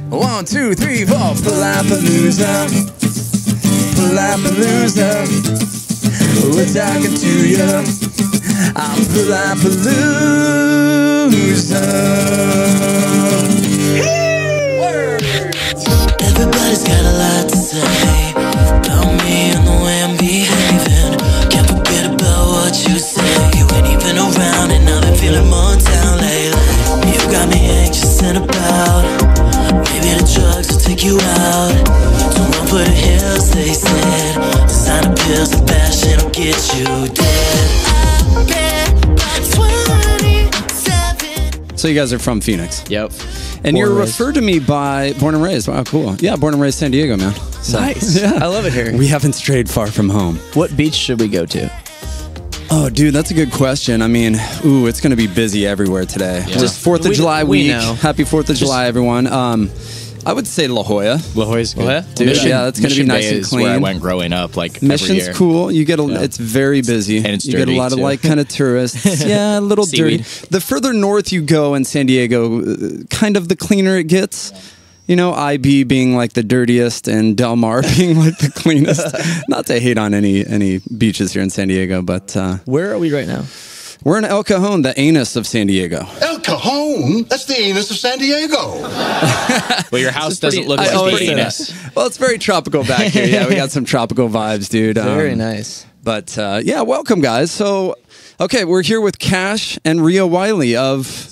1, 2, 3, 4. Palapalooza, Palapalooza. We're talking to you. I'm Palapalooza. Everybody's got a lot to say about me and the way I'm behaving. Can't forget about what you say. You ain't even around and I've been feeling more down lately. You got me anxious and about maybe the drugs will take you out. Don't run for the hills, they said. Designer pills and fashion will get you dead. I bet by 27. So you guys are from Phoenix? Yep. And you're referred to me by born and raised. Wow, cool. Yeah, born and raised San Diego, man. So, Nice. Yeah. I love it here. We haven't strayed far from home. What beach should we go to? Oh, dude, that's a good question. I mean, ooh, it's going to be busy everywhere today. Yeah. Just 4th of July week. know. Happy 4th of July, everyone. I would say La Jolla. La Jolla's good. La Jolla? Dude, yeah, that's going to be Mission nice Bay and is clean. where I went growing up, like every Mission's year. cool. You get Yeah. it's very busy. And it's you get a dirty, lot of too. like kind of tourists. Yeah, a little dirty. Seaweed. The further north you go in San Diego, kind of the cleaner it gets. You know, IB being like the dirtiest and Del Mar being like the cleanest. Not to hate on any beaches here in San Diego, but Where are we right now? we're in El Cajon, the anus of San Diego. El Cajon? That's the anus of San Diego. Well, your house doesn't look I like always the say anus. that. Well, it's very tropical back here. Yeah, we got some tropical vibes, dude. Very nice. But yeah, welcome, guys. So, okay, we're here with Cash and Rio Wiley of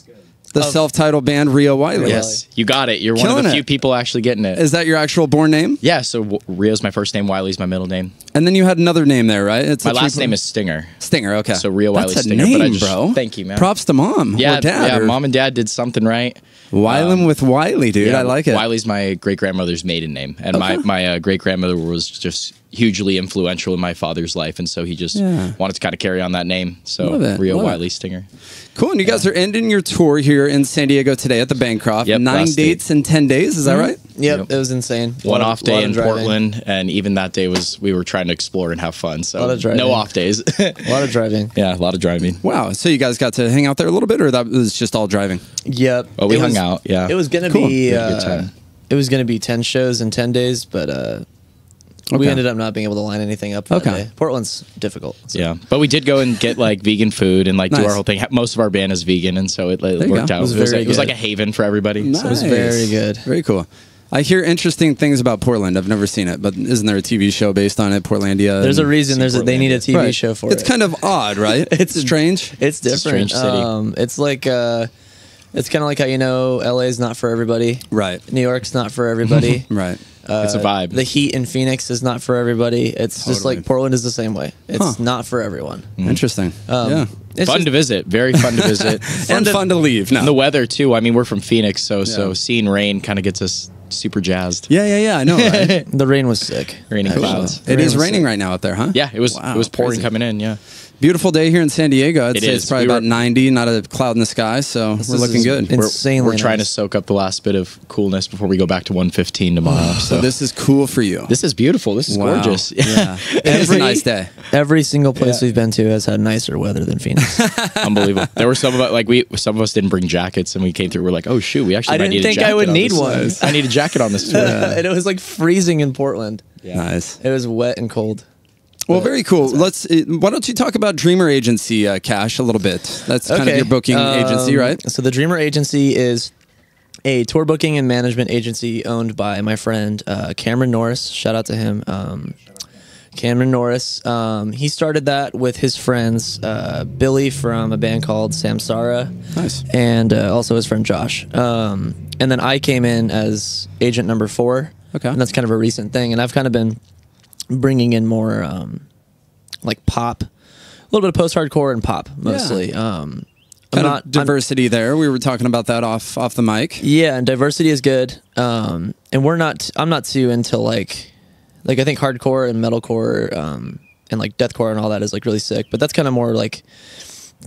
the self-titled band Rio Wiley. Yes, you got it. You're one Killing of the it. few people actually getting it. Is that your actual born name? Yeah, so Rio's my first name, Wiley's my middle name. And then you had another name there, right? It's My last name is Stinger. Stinger. Okay, So Rio Wiley That's a Stinger, name, but I just- bro. thank you, man. Props to mom Yeah, or dad. yeah. or Mom and dad did something right. Wylam with Wiley, dude. Yeah, I like it. Wiley's my great grandmother's maiden name, and my great grandmother was just hugely influential in my father's life, and so he just wanted to kind of carry on that name. So Love it, Rio love it. Wiley Stinger. Cool. And you guys are ending your tour here in San Diego today at the Bancroft. Yep, 9 last dates in 10 days. Is that right? Yep, Yep. it was insane. One Lot off of day in driving. Portland, and even that day we were trying to explore and have fun. So Lot of driving. no off days. A lot of driving. Yeah, a lot of driving. Wow. So you guys got to hang out there a little bit, or that was just all driving? Yep. Oh, we It hung was- out. Yeah, It was gonna Cool. be. We had a good time. It was gonna be 10 shows in 10 days, but we Okay. ended up not being able to line anything up. That Okay. day. Portland's difficult. So. Yeah, but we did go and get like vegan food and like do Nice. our whole thing. Most of our band is vegan, and so it you worked go. out. It was It was very like good. a haven for everybody. Nice. So It was very good. Very cool. I hear interesting things about Portland. I've never seen it, but isn't there a TV show based on it, Portlandia? There's a and- reason. They need a TV Right. show for It's it. kind of odd, right? It's strange. It's different. It's a strange city. It's like it's kind of like how LA is not for everybody. Right. New York's not for everybody. Right. it's a vibe. The heat in Phoenix is not for everybody. It's just Totally. like Portland is the same way. It's Huh. not for everyone. Interesting. Yeah. It's Fun just- to visit. Very fun to visit. And fun to leave. No. And the weather too. I mean, we're from Phoenix, so Yeah. seeing rain kind of gets us super jazzed. Yeah. I know, right? The rain was sick. Raining actually. clouds. It is was raining sick. right now out there, huh? Yeah, it was Wow, it was pouring crazy. coming in. Yeah, Beautiful day here in San Diego. I'd It say it's is. probably We were- about 90, not a cloud in the sky, so we're looking is good. insanely we're trying to nice. soak up the last bit of coolness before we go back to 115 tomorrow. So this is cool for you. This is beautiful. This is Wow. gorgeous. Yeah. It's a nice day. Every single place we've been to has had nicer weather than Phoenix. Unbelievable. There were some of us, some of us didn't bring jackets, and we came through. We're like, oh shoot, we actually I might didn't need a think jacket I would on need this- one. I need a jacket on this tour. And it was like freezing in Portland. Nice. It was wet and cold. Well, very cool. Why don't you talk about Dreamer Agency, Cash, a little bit? That's kind of your booking agency, right? So the Dreamer Agency is a tour booking and management agency owned by my friend Cameron Norris. Shout out to him. Cameron Norris. He started that with his friends Billy from a band called Samsara. Nice. And also his friend Josh. And then I came in as agent number 4. Okay. And that's kind of a recent thing. And I've kind of been bringing in more like pop, a little bit of post-hardcore and pop mostly. I'm Kind not of diversity there. We were talking about that off the mic. Yeah, and diversity is good. And I'm not too into like I think hardcore and metalcore and like deathcore and all that is like really sick. But that's kind of more like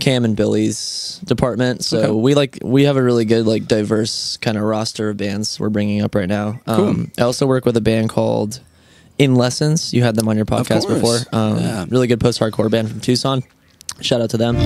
Cam and Billy's department. So we have a really good like diverse kind of roster of bands we're bringing up right now. I also work with a band called In Lessons. You had them on your podcast before. Yeah. Really good post-hardcore band from Tucson. Shout out to them.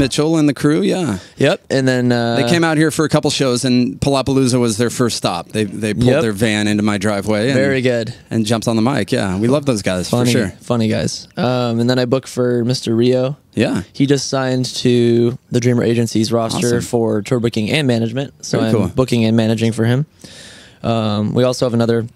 Mitchell and the crew, yeah. Yep. And then They came out here for a couple shows, and Palapalooza was their first stop. They pulled their van into my driveway. And, very good. And jumped on the mic. Yeah, we love those guys Funny, for sure. Funny guys. And then I booked for Mr. Rio. Yeah. He just signed to the Dreamer Agency's roster for tour booking and management. So Very I'm cool. booking and managing for him. We also have another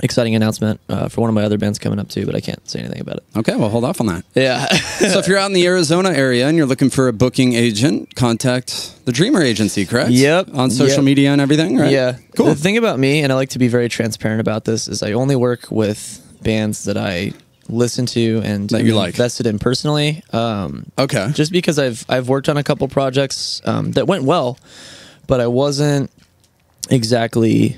exciting announcement for one of my other bands coming up too, but I can't say anything about it. Okay, well, hold off on that. Yeah. So if you're out in the Arizona area and you're looking for a booking agent, contact the Dreamer Agency, correct? Yep. On social Yep. media and everything, right? Yeah. Cool. The thing about me, and I like to be very transparent about this, is I only work with bands that I listen to and That you like. invested in personally. Okay. Just because I've worked on a couple projects that went well, but I wasn't exactly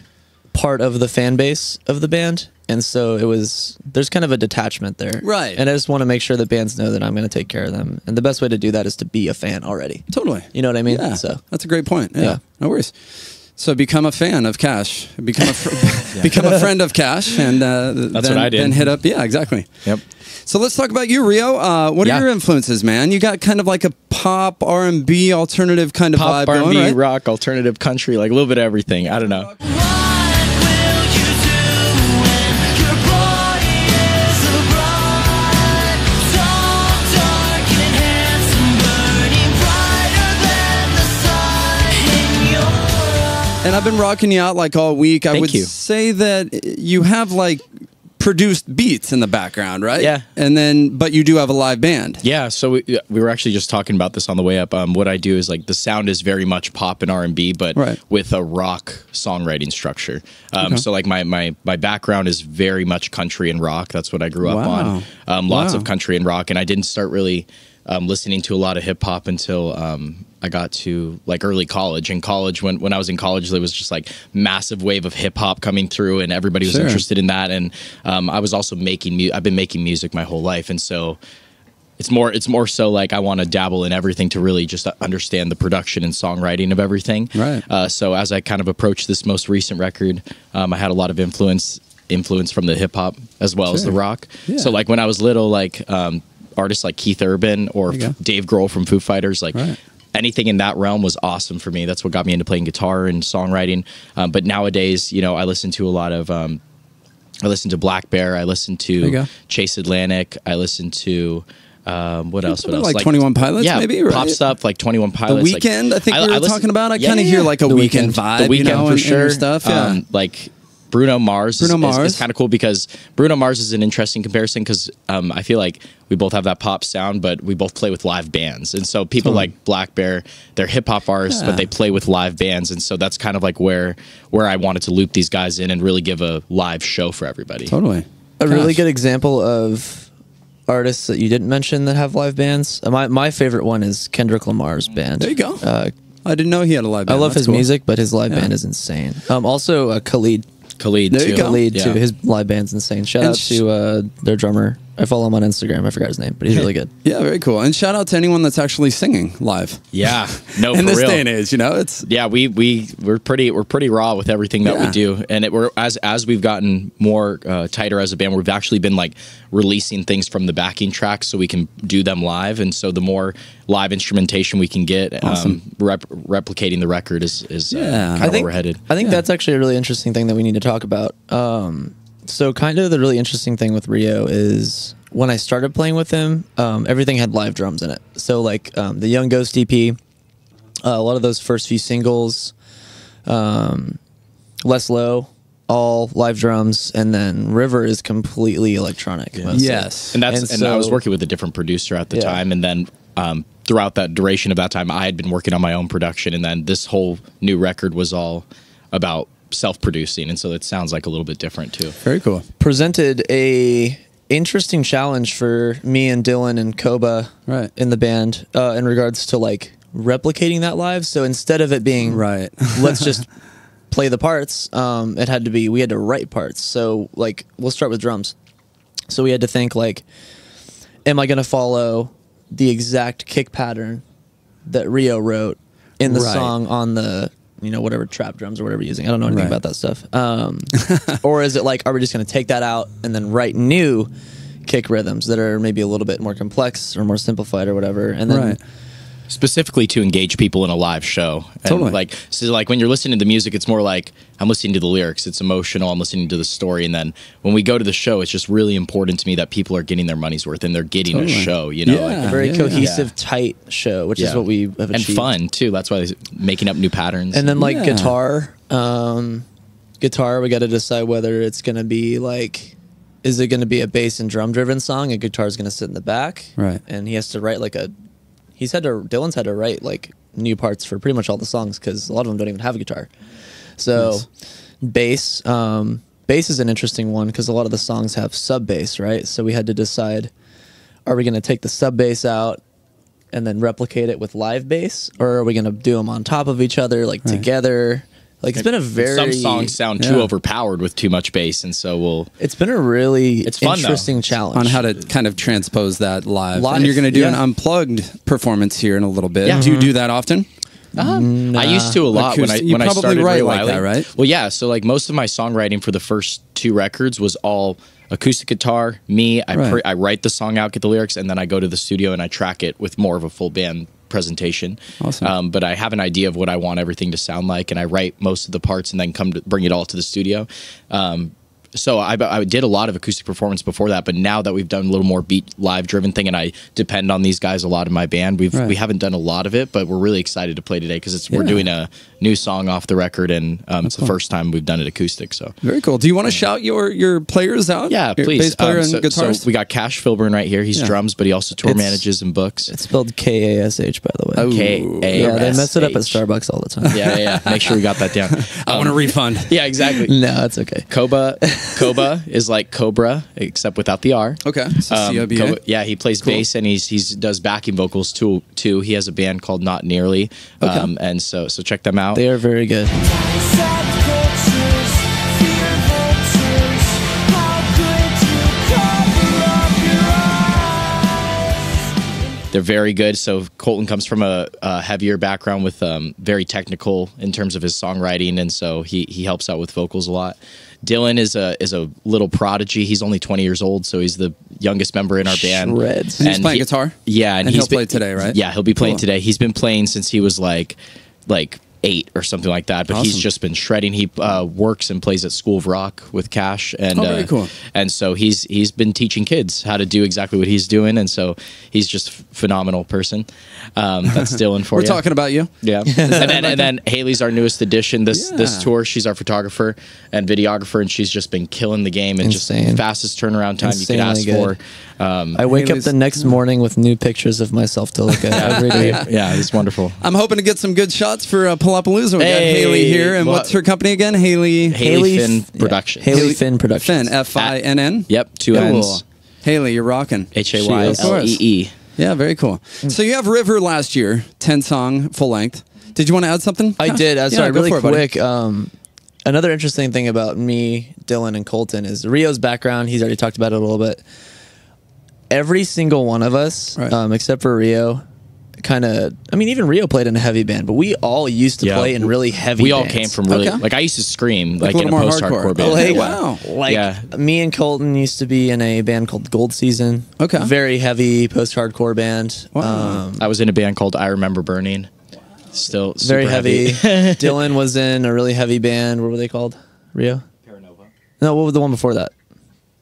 part of the fan base of the band, and so there's kind of a detachment there, Right. And I just want to make sure that bands know that I'm going to take care of them, and the best way to do that is to be a fan already. Totally. You know what I mean? Yeah. So That's a great point. Yeah. Yeah. No worries. So become a fan of Cash. Become become a friend of Cash, and That's what I did. Then hit up. Yeah, exactly. Yep. So let's talk about you, Rio. What Yeah. are your influences, man? You got kind of like a pop, R&B, alternative kind of Pop, vibe R&B, going, right? rock, alternative, country, like a little bit of everything. I don't know. What will you do when your body is a bride? Tall, dark, and handsome, burning brighter than the sun in your eyes. And I've been rocking you out like all week. I Thank would you. say that you have like produced beats in the background, right? Yeah. And then, but you do have a live band. Yeah, so we were actually just talking about this on the way up. What I do is like the sound is very much pop and R&B, but Right. with a rock songwriting structure. So like my background is very much country and rock. That's what I grew up Wow. on. Lots Wow. of country and rock, and I didn't start really listening to a lot of hip hop until I got to like early college. In college, when I was in college, there was just like massive wave of hip hop coming through, and everybody was Sure. interested in that. And I was also I've been making music my whole life, and so it's more so like I want to dabble in everything to really just understand the production and songwriting of everything. Right. So as I kind of approached this most recent record, I had a lot of influence from the hip hop as well as Sure. the rock. Yeah. So like when I was little, like artists like Keith Urban or There you go. Dave Grohl from Foo Fighters, like Right. anything in that realm was awesome for me. That's what got me into playing guitar and songwriting. But nowadays, I listen to a lot of, I listen to Black Bear. I listen There you to go. Chase Atlantic. I listen to, what else? Like 21 Pilots, yeah, maybe, right? pop stuff like 21 The Pilots. Weekend, I think we were listen- talking about. I Yeah, kind of yeah, hear yeah. like a The weekend Weeknd. vibe, The Weeknd you know, for and sure. your stuff. Yeah. Like Bruno Mars. Bruno Mars. is kind of cool because Bruno Mars is an interesting comparison because I feel like we both have that pop sound, but we both play with live bands. And so people like Black Bear, they're hip hop artists, Yeah. but they play with live bands. And so that's kind of like where I wanted to loop these guys in and really give a live show for everybody. Totally. a really Gosh. good example of artists that you didn't mention that have live bands. My favorite one is Kendrick Lamar's band. There you go. I didn't know he had a live I band. love That's his cool. music, but his live Yeah. band is insane. Also, Khalid. Khalid, There you too. go. Khalid Yeah. too. His live band's insane. Shout And out to their drummer. I follow him on Instagram. I forgot his name, but he's really good. Yeah, very cool. And shout out to anyone that's actually singing live. Yeah. No, In for this real. day and age, it's Yeah, we're pretty raw with everything that Yeah. we do, and we're as we've gotten more tighter as a band, we've actually been like releasing things from the backing tracks so we can do them live, and so the more live instrumentation we can get, Awesome. replicating the record is Yeah. kind of where we're headed. I think Yeah. that's actually a really interesting thing that we need to talk about. So kind of the really interesting thing with Rio is when I started playing with him, everything had live drums in it. So like the Young Ghost EP, a lot of those first few singles, Less Low, all live drums, and then River is completely electronic. mostly. Yes. And I was so- working with a different producer at the Yeah. time, and then throughout that duration of that time, I had been working on my own production, and then this whole new record was all about self-producing, and so it sounds like a little bit different too. very cool. Presented a interesting challenge for me and Dylan and Koba Right. in the band in regards to like replicating that live. So instead of it being Right. let's just play the parts, it had to be we had to write parts. So like we'll start with drums. So we had to think like, am I going to follow the exact kick pattern that Rio wrote in the Right. song on the whatever trap drums or whatever you're using. I don't know anything Right. about that stuff. Or is it like, are we just going to take that out and then write new kick rhythms that are maybe a little bit more complex or more simplified or whatever? And then Right. specifically to engage people in a live show. And Totally. like when you're listening to the music, it's more like I'm listening to the lyrics. It's emotional. I'm listening to the story. And then when we go to the show, it's just really important to me that people are getting their money's worth and they're getting a show, you know? Yeah. A very Yeah. cohesive, tight show, which is what we have achieved. And fun too. That's why making up new patterns. And then like Yeah. guitar, we got to decide whether it's going to be like, is it going to be a bass and drum driven song? And guitar's going to sit in the back, Right. And he has to write Dylan's had to write like new parts for pretty much all the songs because a lot of them don't even have a guitar. So bass is an interesting one because a lot of the songs have sub bass, right? So we had to decide, are we going to take the sub bass out and then replicate it with live bass, or are we going to do them on top of each other, like together? Like it's been a very some songs sound too overpowered with too much bass, and so it's been a really fun, interesting challenge on how to kind of transpose that live. Live, And you're going to do yeah. an unplugged performance here in a little bit. Yeah. Do you do that often? I used to a lot when I You probably started write Rio like Wiley. that, right? Well, yeah. So like most of my songwriting for the first 2 records was all acoustic guitar. I write the song out, get the lyrics, and then I go to the studio and I track it with more of a full band presentation. Awesome. But I have an idea of what I want everything to sound like, and I write most of the parts and then come to bring it all to the studio. So I did a lot of acoustic performance before that, but now that we've done a little more beat live driven thing, and I depend on these guys a lot in my band, we haven't done a lot of it, but we're really excited to play today because we're doing a new song off the record, and it's the first time we've done it acoustic. So very cool. Do you want to shout your players out? yeah, Your please. Bass player and So guitarist. we got Cash Filburn right here. He's drums, but he also tour manages and books. It's spelled KASH, by the way. K-A-S-H. Yeah, they mess it up at Starbucks all the time. Yeah. Make sure we got that down. I want a refund. Yeah, exactly. No, it's okay. Koba is like Cobra, except without the R. Okay. So COBA. Koba, yeah, he plays bass and he does backing vocals too. He has a band called Not Nearly, and so check them out. They are very good. They're very good. So Colton comes from a heavier background with very technical in terms of his songwriting, and so he helps out with vocals a lot. Dylan is a little prodigy. He's only 20 years old, so he's the youngest member in our band. Shreds. And he's playing guitar? Yeah, And he'll play today, right? Yeah, he'll be playing Cool. today. He's been playing since he was like 8 or something like that, but he's Awesome. just been shredding. He works and plays at School of Rock with Cash, and very cool. And so he's been teaching kids how to do exactly what he's doing, and so he's just a phenomenal person. That's Dylan for We're you. talking about you. Yeah, and then Haley's our newest addition this tour. She's our photographer and videographer, and she's just been killing the game and Insane. just fastest turnaround time you could ask Insanely for. I wake Haley's- up the next morning with new pictures of myself to look at every day. Yeah, it's wonderful. I'm hoping to get some good shots for Palapalooza. We got Hey, Haley here, and what- what's her company again? Haley Finn F- Productions. Haley Finn Productions. Finn, Finn. Yep, 2 Cool. N's. Haley, you're rocking. HAYLEE. Yeah, very cool. So you have River last year, 10-song, full length. Did you want to add something? I did. Yeah, Sorry, go really for it, buddy. quick. Another interesting thing about me, Dylan, and Colton is Rio's background. He's already talked about it a little bit. Every single one of us, Right. except for Rio, even Rio played in a heavy band, but we all used to play in really heavy We all bands. came from really, Okay. like I used to scream Like like a in a little more post-hardcore hardcore. band. Like, Yeah. wow. Like Yeah. me and Colton used to be in a band called Gold Season. Okay. Very heavy post-hardcore band. Wow. I was in a band called I Remember Burning. Still super Very heavy. Dylan was in a really heavy band. What were they called? Rio? Paranova. No, what was the one before that?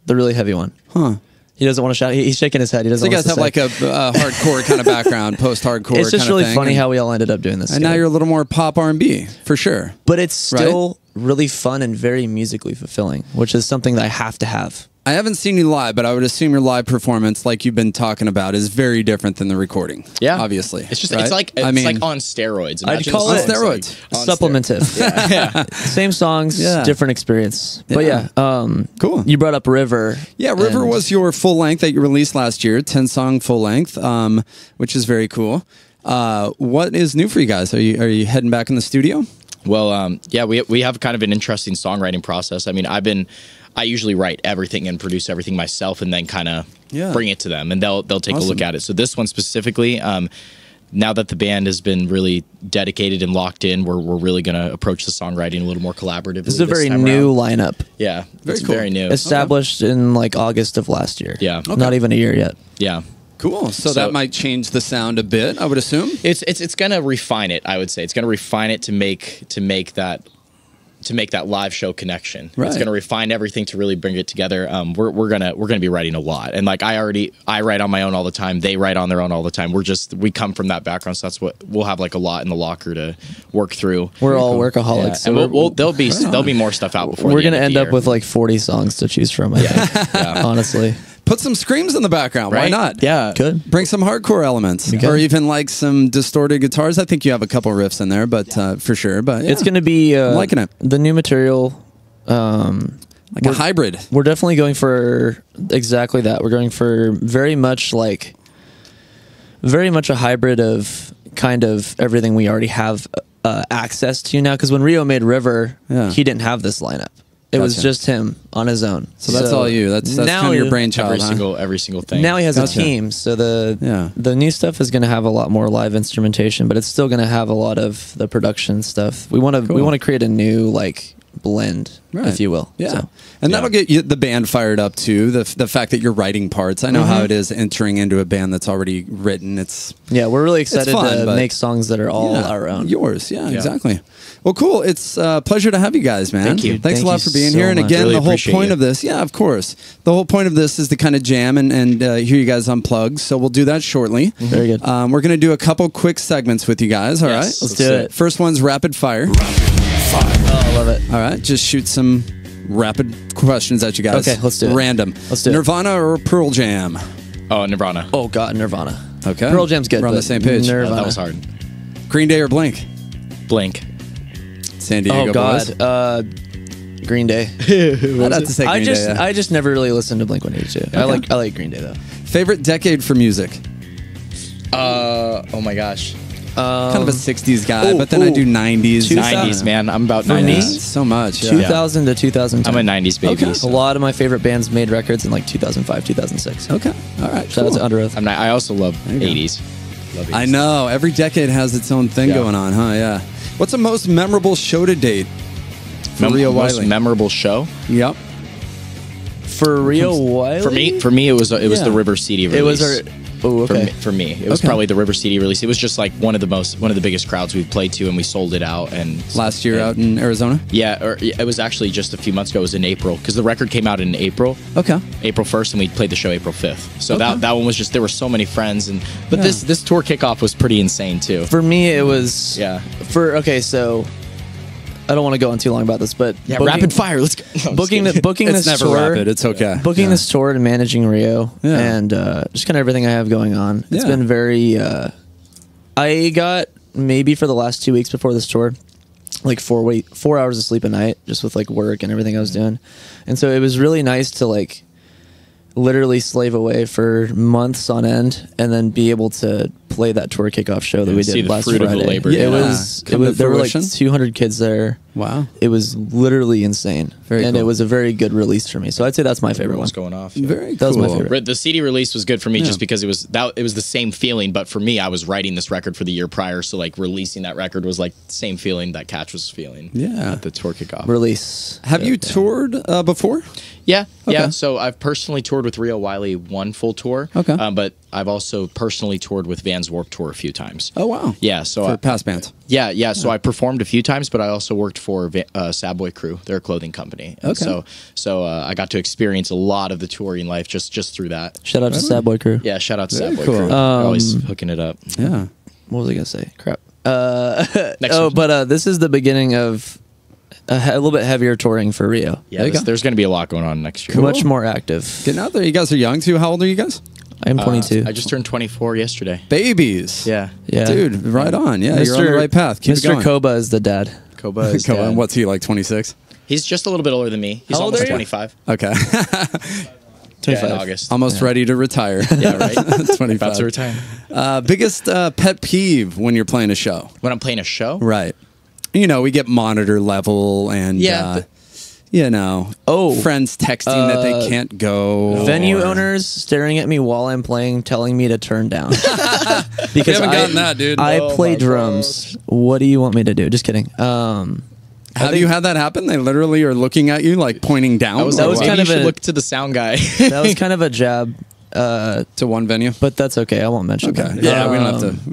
The really heavy one. Huh. He doesn't want to shout. He's shaking his head. He doesn't So you want guys us have to like say. a hardcore kind of background, post-hardcore It's just kind of really thing, funny and- how we all ended up doing this. And now you're a little more pop R&B, for sure. but it's still really fun and very musically fulfilling, which is something that I have to have. I haven't seen you live, but I would assume your live performance, like you've been talking about, is very different than the recording. Yeah, Obviously. It's just right? it's like on steroids. I'd Imagine call the it songs, like, steroids. on Supplementive. Same songs, Yeah. different experience. But Yeah. Cool. You brought up River. Yeah, River and was your full length that you released last year, 10-song full length, which is very cool. What is new for you guys? Are you heading back in the studio? Well, yeah, we have kind of an interesting songwriting process. I mean, I usually write everything and produce everything myself, and then kind of bring it to them, and they'll take a look at it. So this one specifically, now that the band has been really dedicated and locked in, we're really going to approach the songwriting a little more collaboratively. This is a very new lineup. Yeah, Very it's cool. very new. Established in like August of last year. Yeah. Not even a year yet. Yeah. Cool. So that might change the sound a bit, I would assume. It's gonna refine it. I would say it's gonna refine it to make that live show connection. Right. It's gonna refine everything to really bring it together. We're gonna be writing a lot, and like I write on my own all the time. They write on their own all the time. We come from that background, so that's what we'll have, like a lot in the locker to work through. We're all workaholics, and there'll be more stuff out before. We're going gonna to end up with like 40 songs to choose from. I think, honestly. Put some screams in the background. Right? Why not? Yeah. Good. Bring some hardcore elements, or even like some distorted guitars. I think you have a couple riffs in there, but for sure. But It's going to be I'm liking it. The new material. Like a hybrid. We're definitely going for exactly that. We're going for very much a hybrid of kind of everything we already have access to now. Because when Rio made River, he didn't have this lineup. It was just him on his own. So that's all you. That's kind of your brainchild. Every single thing. Now he has a team. So the new stuff is going to have a lot more live instrumentation, but it's still going to have a lot of the production stuff. We want to create a new like blend, if you will. Yeah. So. And that'll get the band fired up too. The fact that you're writing parts. I know how it is entering into a band that's already written. We're really excited fun, to make songs that are all our own. Yours. Yeah, exactly. Well, cool. It's a pleasure to have you guys, man. Thank you. Thanks a lot for being so here. And much. again, Really the whole appreciate point you. of this, of course. The whole point of this is to kind of jam and hear you guys unplug. So we'll do that shortly. Very good. We're going to do a couple quick segments with you guys. All right. Let's do it. First one's rapid fire. Oh, I love it. All right. Just shoot some rapid questions at you guys. Okay, let's do it. Random. Let's do it. Nirvana or Pearl Jam? Oh, Nirvana. Oh God, Nirvana. Okay. Pearl Jam's good. We're on the but same page. Nirvana. That was hard. Green Day or Blink? Blink. San Diego. Oh God, boys. Green Day. I'd have to say Green Day. I just never really listened to Blink-182. I like Green Day though. Favorite decade for music? Oh my gosh. Kind of a 60s guy, but then I do 90s. 90s, man. I'm about For me? 90s. So much. Yeah. 2000 to 2010. I'm a 90s baby. Okay. A lot of my favorite bands made records in like 2005, 2006. Okay. All right. Shout out cool. to Under Oath. I also love you go. 80s. Love 80s. I know. Every decade has its own thing going on, huh? Yeah. What's the most memorable show to date for Rio Most Wiley? memorable show? Yep. For Rio Wiley? For me, it was Yeah. the River CD release. It was our. Oh, okay. For me, it was probably the River CD release. It was just like one of the biggest crowds we've played to, and we sold it out. And Last year out in Arizona? yeah, it was actually just a few months ago. It was in April because the record came out in April. Okay. April 1st, and we played the show April 5th. So that one was just, there were so many friends, but Yeah. this tour kickoff was pretty insane too. For me, it was. Yeah. So I don't want to go on too long about this, but rapid fire. Let's go. No, I'm just kidding. booking It's this never tour. rapid. It's okay. Booking this tour and managing Rio Yeah. and just kind of everything I have going on. It's Yeah. been very. I got maybe for the last 2 weeks before this tour, like 4 hours of sleep a night, just with like work and everything I was doing, and so it was really nice to like literally slave away for months on end and then be able to play that tour kickoff show that we see did the last fruit of the Friday. labor. It Yeah. was. Come to There were like fruition. 200 kids there. Wow. It was literally insane, Very and cool. it was a very good release for me. So I'd say that's my favorite one. What's going off? Very That was cool. my favorite. The CD release was good for me just because it was the same feeling, but for me, I was writing this record for the year prior, so like releasing that record was like the same feeling that Catch was feeling. Yeah. At the tour kickoff. Release. Have you toured before? Yeah, yeah. Okay. So I've personally toured with Rio Wiley one full tour. Okay. But I've also personally toured with Vans Warped Tour a few times. Oh, wow. Yeah. So For past bands. yeah. So I performed a few times, but I also worked for Sad Boy Crew, their clothing company. And Okay. So I got to experience a lot of the touring life just through that. Shout out to Sad Boy Crew. Yeah. Shout out to Very Sad Boy cool. Crew. They're always hooking it up. Yeah. What was I gonna say? Crap. Next Oh, one. but this is the beginning of a little bit heavier touring for Rio. Yeah. There you go. There's going to be a lot going on next year. Much more active. Getting out there. You guys are young too. How old are you guys? I'm 22. I just turned 24 yesterday. Babies. Yeah. yeah, Dude, right on. Yeah, you're on the right path. Keep it Mr. going. Koba is the dad. Koba is Come on. dad. What's he, like 26? He's just a little bit older than me. He's How old almost are you? 25. Okay. 25. Yeah, in August. Almost ready to retire. Yeah, right. 25. About to retire. Biggest pet peeve when you're playing a show? When I'm playing a show, Right. You know, we get monitor level and, Yeah, you know, friends texting that they can't go. Venue or- owners staring at me while I'm playing, telling me to turn down. Because We haven't gotten that, dude. I Oh play my drums. What do you want me to do? Just kidding. Have you had that happen? They literally are looking at you, like pointing down. That was maybe kind you of should a- look to the sound guy. That was kind of a jab to one venue. but that's okay. I won't mention Okay. that. Yeah, we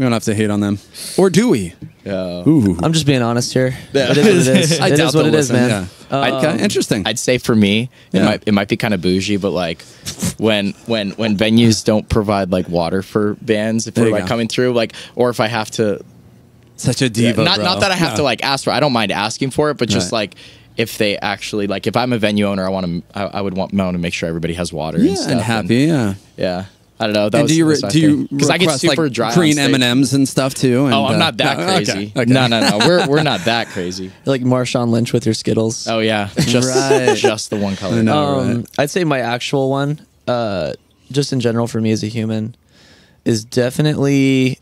don't have to hate on them, or do we? Ooh. I'm just being honest here. Yeah. It is what it is. I It doubt is what they'll it is, listen, man. yeah. Okay, interesting. I'd say for me, Yeah. it might be kind of bougie, but like when venues don't provide like water for bands, if There we're you like go. coming through, like, or if I have to, Such a diva. not bro. that I have to like ask for, I don't mind asking for it, but just Right. like if they actually like, if I'm a venue owner, I would want to make sure everybody has water Yeah, and stuff. and happy. Yeah. Yeah. I don't know. That And was, do you that's my thing. because I get super like dry on green stage. M&Ms and stuff too? And, Oh, I'm not that no, crazy. okay. No. We're not that crazy. You're like Marshawn Lynch with your Skittles. Oh yeah, just Right. just the one color. I know. right. I'd say my actual one, just in general for me as a human, is definitely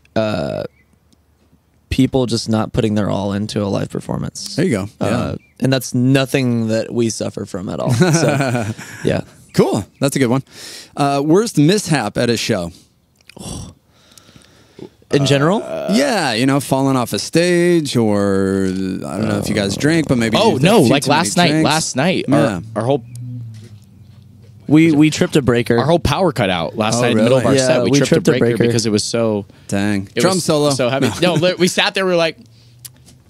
people just not putting their all into a live performance. There you go. Yeah. And that's nothing that we suffer from at all. So, yeah. Cool. That's a good one. Worst mishap at a show? In general, Yeah, falling off a stage, or I don't know if you guys drank, but maybe. Oh you no! a few Like too many last night. drinks. Last night, Yeah. our whole we tripped a breaker. our whole power cut out last Oh, night in the middle of our really? Yeah, set. We tripped a breaker because it was so Dang. it Drum was solo. so heavy. No, we sat there. We were like,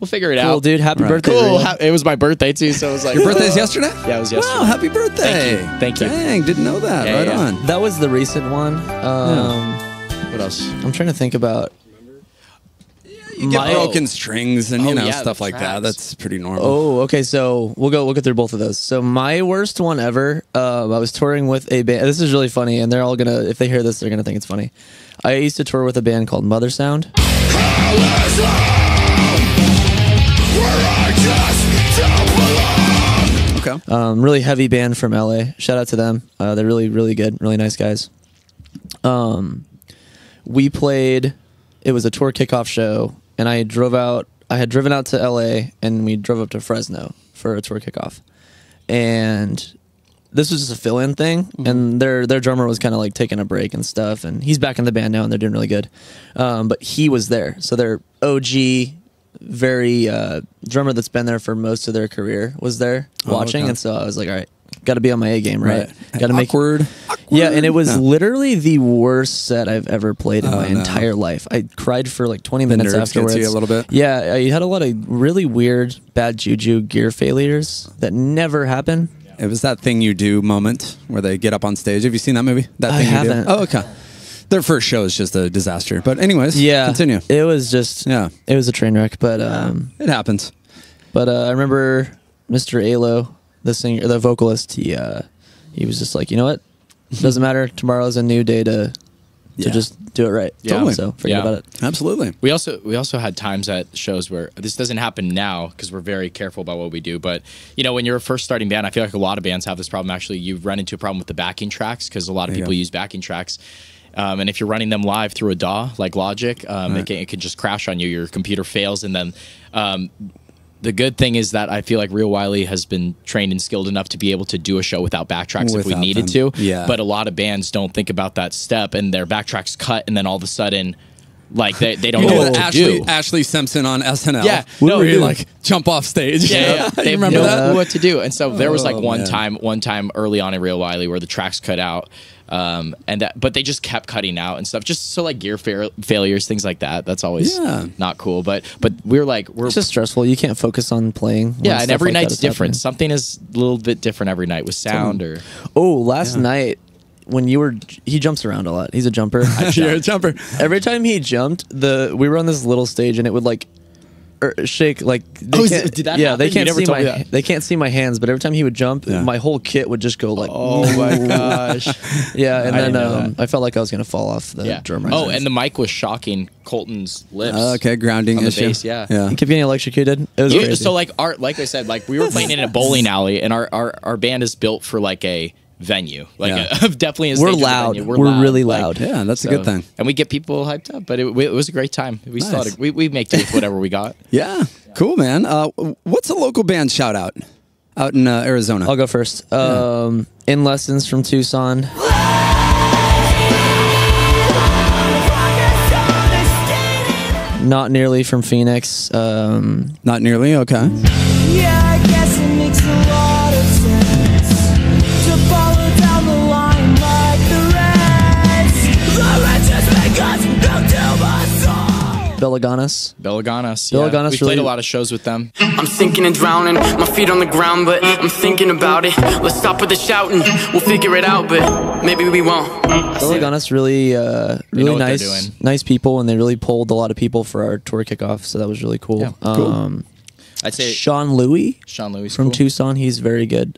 we'll figure it Cool, out, dude. Happy Right. birthday. Cool. Rio. It was my birthday too, so it was like Your birthday's yesterday? Yeah, it was yesterday. Wow, happy birthday. Thank you. Dang, didn't know that. Yeah, right yeah. on. That was the recent one. What else? I'm trying to think about. You get My- broken strings and, Oh, yeah, stuff the like that. tracks. That's pretty normal. Oh, okay. So we'll go through both of those. So my worst one ever. I was touring with a band. This is really funny, and they're all gonna, if they hear this, they're gonna think it's funny. I used to tour with a band called Mother Sound. Okay. Really heavy band from LA. Shout out to them. They're really, really good. Really nice guys. We played. It was a tour kickoff show, and I had driven out to LA, and we drove up to Fresno for a tour kickoff. And this was just a fill-in thing, and their drummer was kind of like taking a break and stuff, and he's back in the band now, and they're doing really good. But he was there, so their OG, very drummer that's been there for most of their career was there watching, okay. and so I was like, all right, got to be on my A game, right? Got to make Awkward. Yeah, and it was No. literally the worst set I've ever played in my no. entire life. I cried for like 20 minutes nerves get to afterwards. you a little bit? Yeah, I had a lot of really weird, bad juju gear failures that never happen. It was that thing you do moment where they get up on stage. Have you seen that movie? That I thing you do? haven't. Oh, okay. Their first show is just a disaster. But anyways, Yeah, continue. It was just, Yeah. it was a train wreck. But It happens. I remember Mr. Alo, the singer, the vocalist. He was just like, you know what? Doesn't matter. Tomorrow's a new day to Yeah. just do it right. Yeah. Totally. So forget Yeah. about it. Absolutely. We also had times at shows where this doesn't happen now because we're very careful about what we do. But when you're a first starting band, I feel like a lot of bands have this problem. Actually, you run into a problem with the backing tracks because a lot of There you people go. use backing tracks. And if you're running them live through a DAW like Logic, it can just crash on you. Your computer fails, and then the good thing is that I feel like Rio Wiley has been trained and skilled enough to be able to do a show without backtracks if we Without needed them. to. Yeah. But a lot of bands don't think about that step, and their backtracks cut, and then all of a sudden, like they don't know what to do. Ashley Simpson on SNL. Yeah. Where No, you yeah. like jump off stage. Yeah. They have remember no that? clue what to do. And so there was like Oh, one man. time early on in Rio Wiley where the tracks cut out. But they just kept cutting out and stuff. Just so like gear failures, things like that. That's always not cool. But we're It's just stressful. You can't focus on playing. when and stuff every like that night's is different. happening. Something is a little bit different every night with sound or Oh, last night when he jumps around a lot. He's a jumper. You're a jumper. Every time he jumped, we were on this little stage and it would like shake like they can't, did that yeah happen? they You can't never see told my me that. they can't see my hands, but every time he would jump, Yeah. my whole kit would just go like oh my gosh. yeah, and I then didn't know that. I felt like I was gonna fall off the drum riser. Oh, and the mic was shocking Colton's lips. Okay, grounding on the issue. bass, yeah. he kept getting electrocuted. It was Yeah, crazy. so like I said, like we were playing in a bowling alley, and our band is built for like a venue, like definitely a We're stage of a loud. venue. We're really loud. Yeah, that's a good thing. and we get people hyped up. But it was a great time. We still Nice. we make do with whatever we got. Yeah. Cool, man. What's a local band shout out in Arizona? I'll go first. In Lessons from Tucson. Not Nearly from Phoenix. Not nearly. Okay. Yeah, I guess it makes a lot of sense to follow down the line like the rest. Belaganas. Belaganas. Belaganas We played really- a lot of shows with them. I'm sinking and drowning, my feet on the ground, but I'm thinking about it. Let's stop with the shouting, we'll figure it out, but maybe we won't. Belaganas really, really what they're nice, doing. nice people, and they really pulled a lot of people for our tour kickoff. So that was really cool. Yeah, cool. I'd say Sean Louis Sean Lewis from cool. Tucson. He's very good.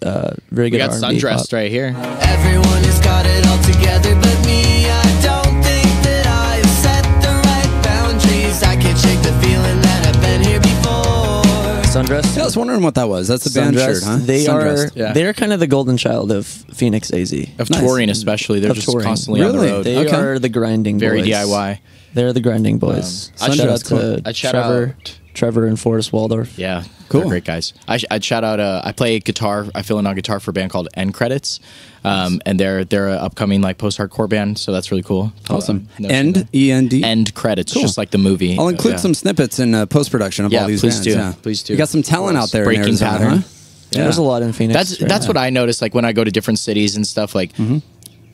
Very good. We got R&B Sundressed pop. right here. Everyone has got it all together but me. I don't think that I've set the right boundaries. I can't shake the feeling that I've been here before. Sundressed. Yeah, I was wondering what that was. That's a band shirt, Sundressed. huh? They Sundressed. Yeah. They're kind of the golden child of Phoenix AZ. Of Nice. touring especially. Theyr Of just touring. constantly on the Really? road. They Okay. are the grinding Very boys. DIY. They're the grinding boys. I'd shout shout out out- to I'd shout Trevor, out- Trevor and Forrest Waldorf. Yeah, Cool. they're great guys. I'd shout out. I play guitar. I fill in on guitar for a band called End Credits, and they're an upcoming like post-hardcore band. So that's really cool. Awesome. No End, shit. E-N-D? End Credits, Cool. just like the movie. I'll include Yeah. some snippets in post-production of Yeah, all these please bands. do. Yeah. Please do. You got some talent out there Breaking in Arizona, Pattern. huh? Yeah. There's a lot in Phoenix. That's what I noticed. Like when I go to different cities and stuff. Like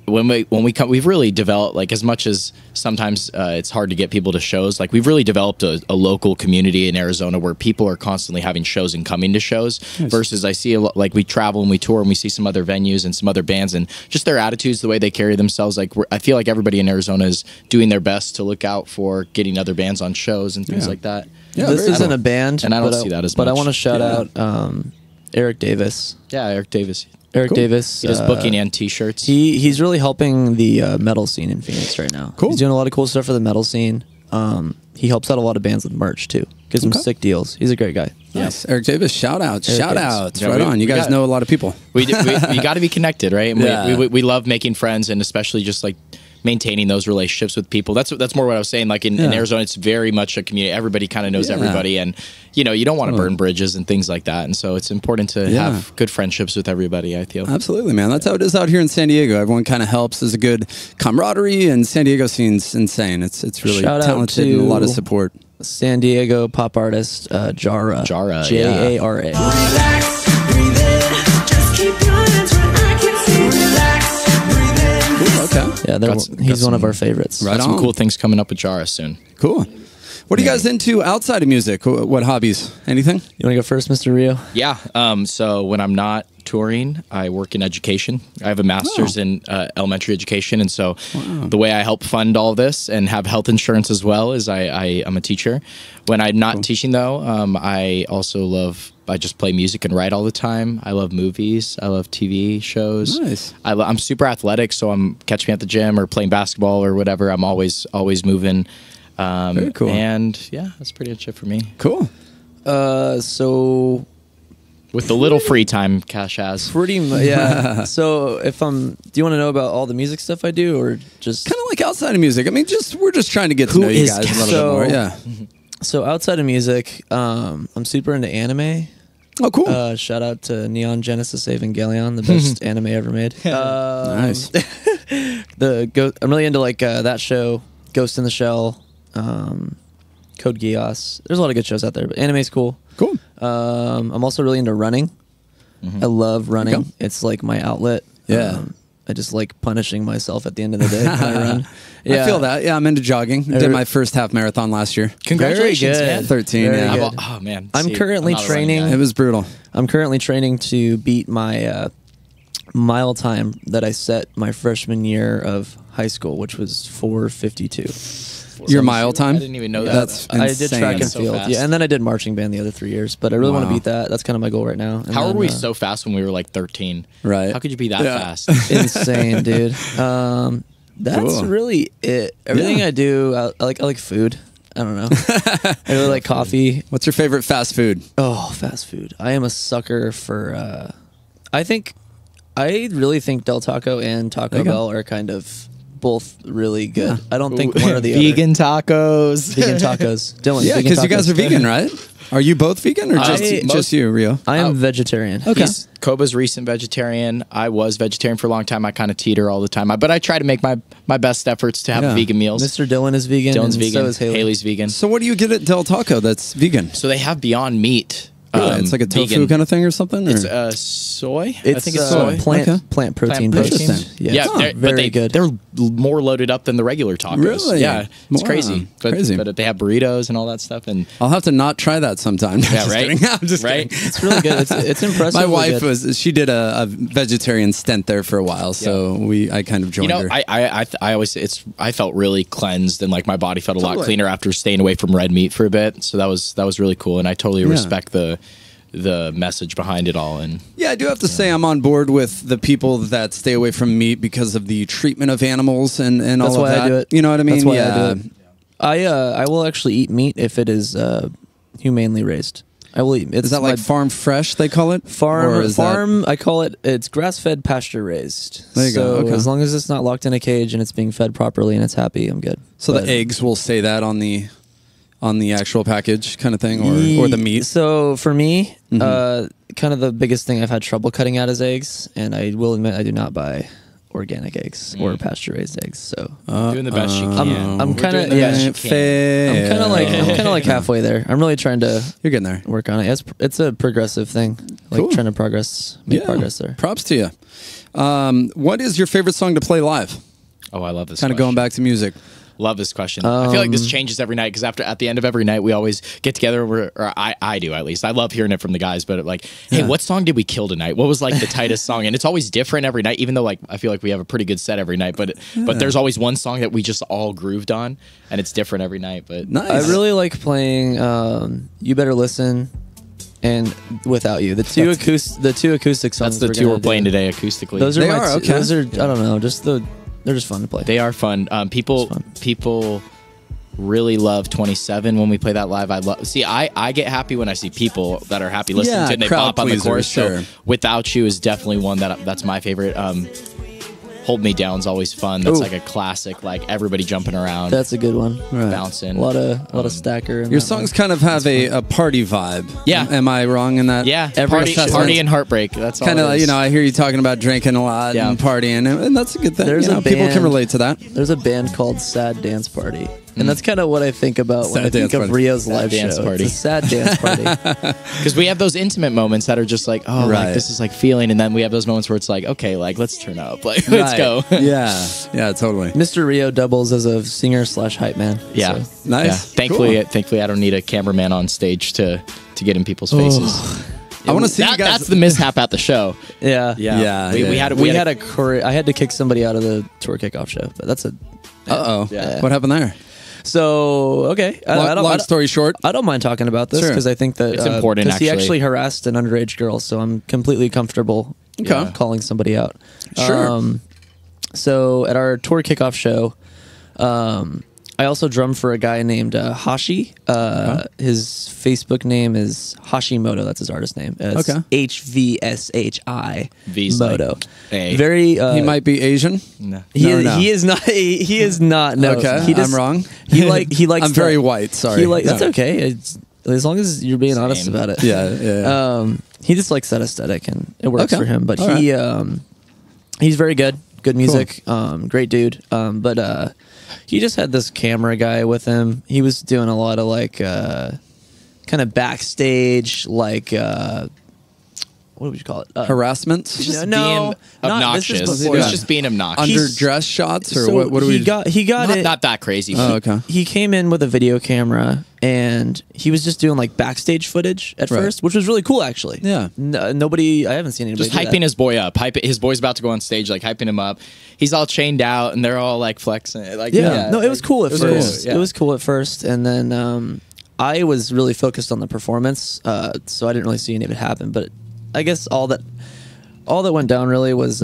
when we come, we've really developed. Like as much as sometimes it's hard to get people to shows. Like we've really developed a local community in Arizona where people are constantly having shows and coming to shows. Versus I see a lot, like we travel and we tour and we see some other venues and some other bands and just their attitudes, the way they carry themselves. Like I feel like everybody in Arizona is doing their best to look out for getting other bands on shows and things Yeah. like that. Yeah, This very isn't cool. a band, And I don't but see that as But I much. want to shout Yeah. out Eric Davis. Yeah, Eric Davis. Eric Cool. Davis. He does booking and T-shirts. He's really helping the metal scene in Phoenix right now. Cool. He's doing a lot of cool stuff for the metal scene. He helps out a lot of bands with merch too. Gives them Okay. sick deals. He's a great guy. Yes. Eric Davis, shout out. Eric Shout Davis. outs. Yeah, right we- on. You we guys got- know a lot of people. You got to be connected, right? And Yeah. we love making friends and especially just like maintaining those relationships with people. That's more what I was saying. Like in Arizona, it's very much a community. Everybody kind of knows Yeah. everybody, and you don't want to burn bridges and things like that. And so it's important to Yeah. have good friendships with everybody. I feel. Absolutely, man. That's how it is out here in San Diego. Everyone kind of helps. There's a good camaraderie, and San Diego scene's insane. It's really Shout out talented and a lot of to- support. San Diego pop artist Jara. Jara, Jara. Relax, breathe in. Just keep your hands where I can see. Relax, breathe in. Okay. Yeah, he's one of our favorites. Right Got some on. cool things coming up with Jara soon. Cool. What are you guys into outside of music? What hobbies? Anything? You want to go first, Mr. Rio? Yeah. So when I'm not touring, I work in education. I have a master's in elementary education, and so the way I help fund all this and have health insurance as well is I'm a teacher. When I'm not teaching, though, I just play music and write all the time. I love movies. I love TV shows. Nice. I'm super athletic, so catch me at the gym or playing basketball or whatever. I'm always moving. Very cool. And yeah, that's pretty much it for me. Cool. So With the little free time Cash has. pretty much, yeah. So do you want to know about all the music stuff I do, or just Kind of like outside of music. I mean, we're just trying to get to Who know you is guys a little so- bit more. Yeah. So outside of music, I'm super into anime. Oh, cool. Shout out to Neon Genesis Evangelion, the best anime ever made. Nice. I'm really into like that show, Ghost in the Shell, Code Geass. There's a lot of good shows out there, but anime's cool. Cool. I'm also really into running. I love running. Okay. It's like my outlet. Yeah. I just like punishing myself at the end of the day when I run. I feel that. Yeah, I'm into jogging. Did my first half marathon last year. Congratulations, Very good. man. 13, Very yeah. good. Oh man. I'm currently not a running training- guy. It was brutal. I'm currently training to beat my mile time that I set my freshman year of high school, which was 4:52. Your mile time? I didn't even know that. That's I insane. did track and That's so field, fast. yeah, and then I did marching band the other 3 years. But I really want to Wow. beat that. That's kind of my goal right now. And How then, were we so fast when we were like 13? Right. How could you be that Yeah. fast? insane, dude? That's Cool. really it. Everything Yeah. I do, I like food. I don't know. I really like coffee. What's your favorite fast food? Oh, fast food. I am a sucker for. I really think Del Taco and Taco you go. Bell are kind of both really good. I don't think one or the Vegan tacos. other. Vegan tacos. Dylan, Yeah, vegan because you guys tacos. are vegan, right? Are you both vegan or just, I- just you, Rio? I am vegetarian. Okay. Koba's recent vegetarian. I was vegetarian for a long time. I kind of teeter all the time. But I try to make my best efforts to have Yeah. vegan meals. Mr. Dylan is vegan. Dylan's and vegan. So is Haley. Haley's vegan. So what do you get at Del Taco that's vegan? So they have Beyond Meat. It's like a tofu vegan. kind of thing or something? It's or? soy. I It's, think it's soy. plant Okay. plant protein Plant based. protein. Yeah, they're- very but good. They're more loaded up than the regular tacos. Really? Yeah, it's Wow. crazy. Crazy. But they have burritos and all that stuff. And I'll have to not try that sometime. yeah, Just right. kidding. I'm just right. kidding. It's really good. It's impressive. My wife she did a vegetarian stint there for a while, so I kind of joined her. I always I felt really cleansed and like my body felt a lot cleaner after staying away from red meat for a bit. So that was really cool, and I totally respect the message behind it all. And Yeah, I do have to say I'm on board with the people that stay away from meat because of the treatment of animals and That's all of why that. I do it. You know what I mean? That's why yeah. I do it. I will actually eat meat if it is humanely raised. I will eat. Is that like farm fresh? They call it farm? Or is Farm. I call it. It's grass fed, pasture raised. There you go, okay. As long as it's not locked in a cage and it's being fed properly and it's happy, I'm good. So the eggs will say that on the actual package kind of thing, or the meat. So for me, kind of the biggest thing I've had trouble cutting out is eggs, and I will admit I do not buy organic eggs or pasture raised eggs. So doing the best you can. I'm kind of I'm kind of like halfway there. I'm really trying to You're getting there. work on it. It's a progressive thing, like Cool. trying to make progress there. Props to you. What is your favorite song to play live? Oh, I love this. Kind of going back to music. Love this question. I feel like this changes every night because at the end of every night we always get together. Or I do at least. I love hearing it from the guys. But like, hey, what song did we kill tonight? What was like the tightest song? And it's always different every night. Even though like I feel like we have a pretty good set every night. But there's always one song that we just all grooved on, and it's different every night. But Nice. I really like playing "You Better Listen" and "Without You." The two acoustic songs. that's the two we're playing today acoustically. Those are They my are, two- okay. Those are I don't know. They're just fun to play. They are fun. People really love 27 when we play that live. I get happy when I see people that are happy listening Yeah, to it and they crowd pop on the pleaser, chorus. sure. So Without You is definitely one that's my favorite. Hold Me Down's always fun. That's Ooh. like a classic, like everybody jumping around, That's a good one. Right. bouncing. A lot of stacker. in Your that songs one. kind of have a party vibe. Yeah. Am I wrong in that? Yeah, Every party and heartbreak. That's all Kind it of, is. I hear you talking about drinking a lot Yeah. and partying, and that's a good thing. There's a people can band- relate to that. There's a band called Sad Dance Party. And that's kind of what I think about when Sad I think dance of party. Rio's Sad live dance show. party. It's a sad dance party. Because we have those intimate moments that are just like, oh, Right. like this is like feeling, and then we have those moments where it's like, okay, like let's turn up, like let's Right. go. Yeah, totally. Mr. Rio doubles as a singer/hype man. Yeah, So. Nice. Yeah. Thankfully, Cool. thankfully, I don't need a cameraman on stage to get in people's faces. I want to see you guys. That's the mishap at the show. Yeah. Yeah, We had I had to kick somebody out of the tour kickoff show, but that's a. Uh-oh. Yeah. What happened there? So okay, Long story short. I don't mind talking about this Sure. because I think that It's important, Because he actually. actually harassed an underage girl, so I'm completely comfortable Okay. calling somebody out. Sure. So at our tour kickoff show, I also drum for a guy named Hashi. His Facebook name is Hashimoto. That's his artist name. It's Okay. HVSHI V's Moto. like A. Very. He might be Asian. No. He No, is, no. he is not. He is not. No. Okay, he just, I'm wrong. He likes. I'm very white. Sorry. That's No. okay. It's, as long as you're being honest Same. about it. Yeah. He just likes that aesthetic, and it works Okay. for him. But All he's very good. Good music. Great dude. But he just had this camera guy with him. He was doing a lot of like kind of backstage, like what would you call it? Harassment. No, Being not- this is obnoxious. before It was that. just being obnoxious. Underdress shots or So what do we? he got not, it. not that crazy. Oh, okay. He came in with a video camera and he was just doing like backstage footage at Right. first, which was really cool actually. Yeah. Nobody, I haven't seen anybody Just do hyping that. his boy up. His boy's about to go on stage, like hyping him up. He's all chained out, and they're all like flexing. Like Yeah, no, it was cool at was first. cool, yeah. It was cool at first, and then I was really focused on the performance, so I didn't really see any of it happen. But I guess all that went down really was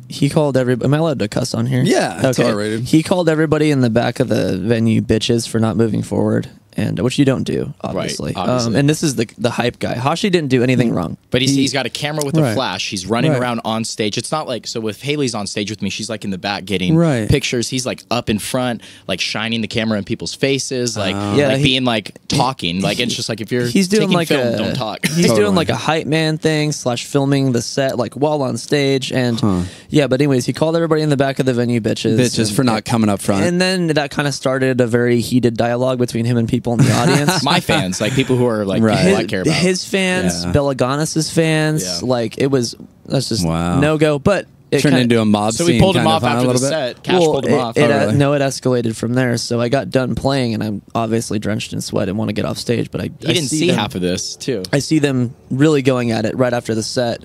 he called everybody. Am I allowed to cuss on here? Yeah, it's R-rated. He called everybody in the back of the venue bitches for not moving forward, and which you don't do, obviously. obviously. And this is the hype guy. Hashi didn't do anything wrong, But he's got a camera with a Right. flash. He's running Right. around on stage. It's not like, so if Haley's on stage with me, she's like in the back getting Right. pictures. He's like up in front, like shining the camera in people's faces, like, Yeah, like he- being like talking. Like it's just like if you're he's doing taking like film, a don't talk. He's Totally. doing like a hype man thing / filming the set like while on stage, and yeah. But anyways, he called everybody in the back of the venue bitches. Bitches for not coming up front. And then that kind of started a very heated dialogue between him and people in the audience. My fans, like people who are like Right. people I care about. His fans, Yeah. Belaganis' fans, Yeah. like that's just Wow. no go. But it Turned kinda- into a mob So scene. we pulled him kind off of, huh, after a the little bit? set. Cash pulled him off. really? No, it escalated from there. So I got done playing, and I'm obviously drenched in sweat and want to get off stage. But I didn't see them, half of this too. I see them really going at it right after the set,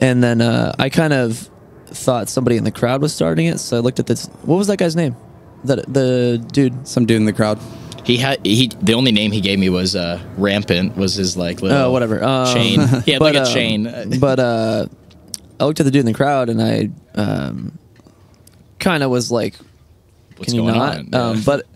and then I kind of thought somebody in the crowd was starting it. So I looked at this. What was that guy's name? The dude. Some dude in the crowd. The only name he gave me was Rampant, was his like little Whatever. chain. He had like a chain. But I looked at the dude in the crowd, and I kind of was like, What's "Can you going not?" on? Yeah. But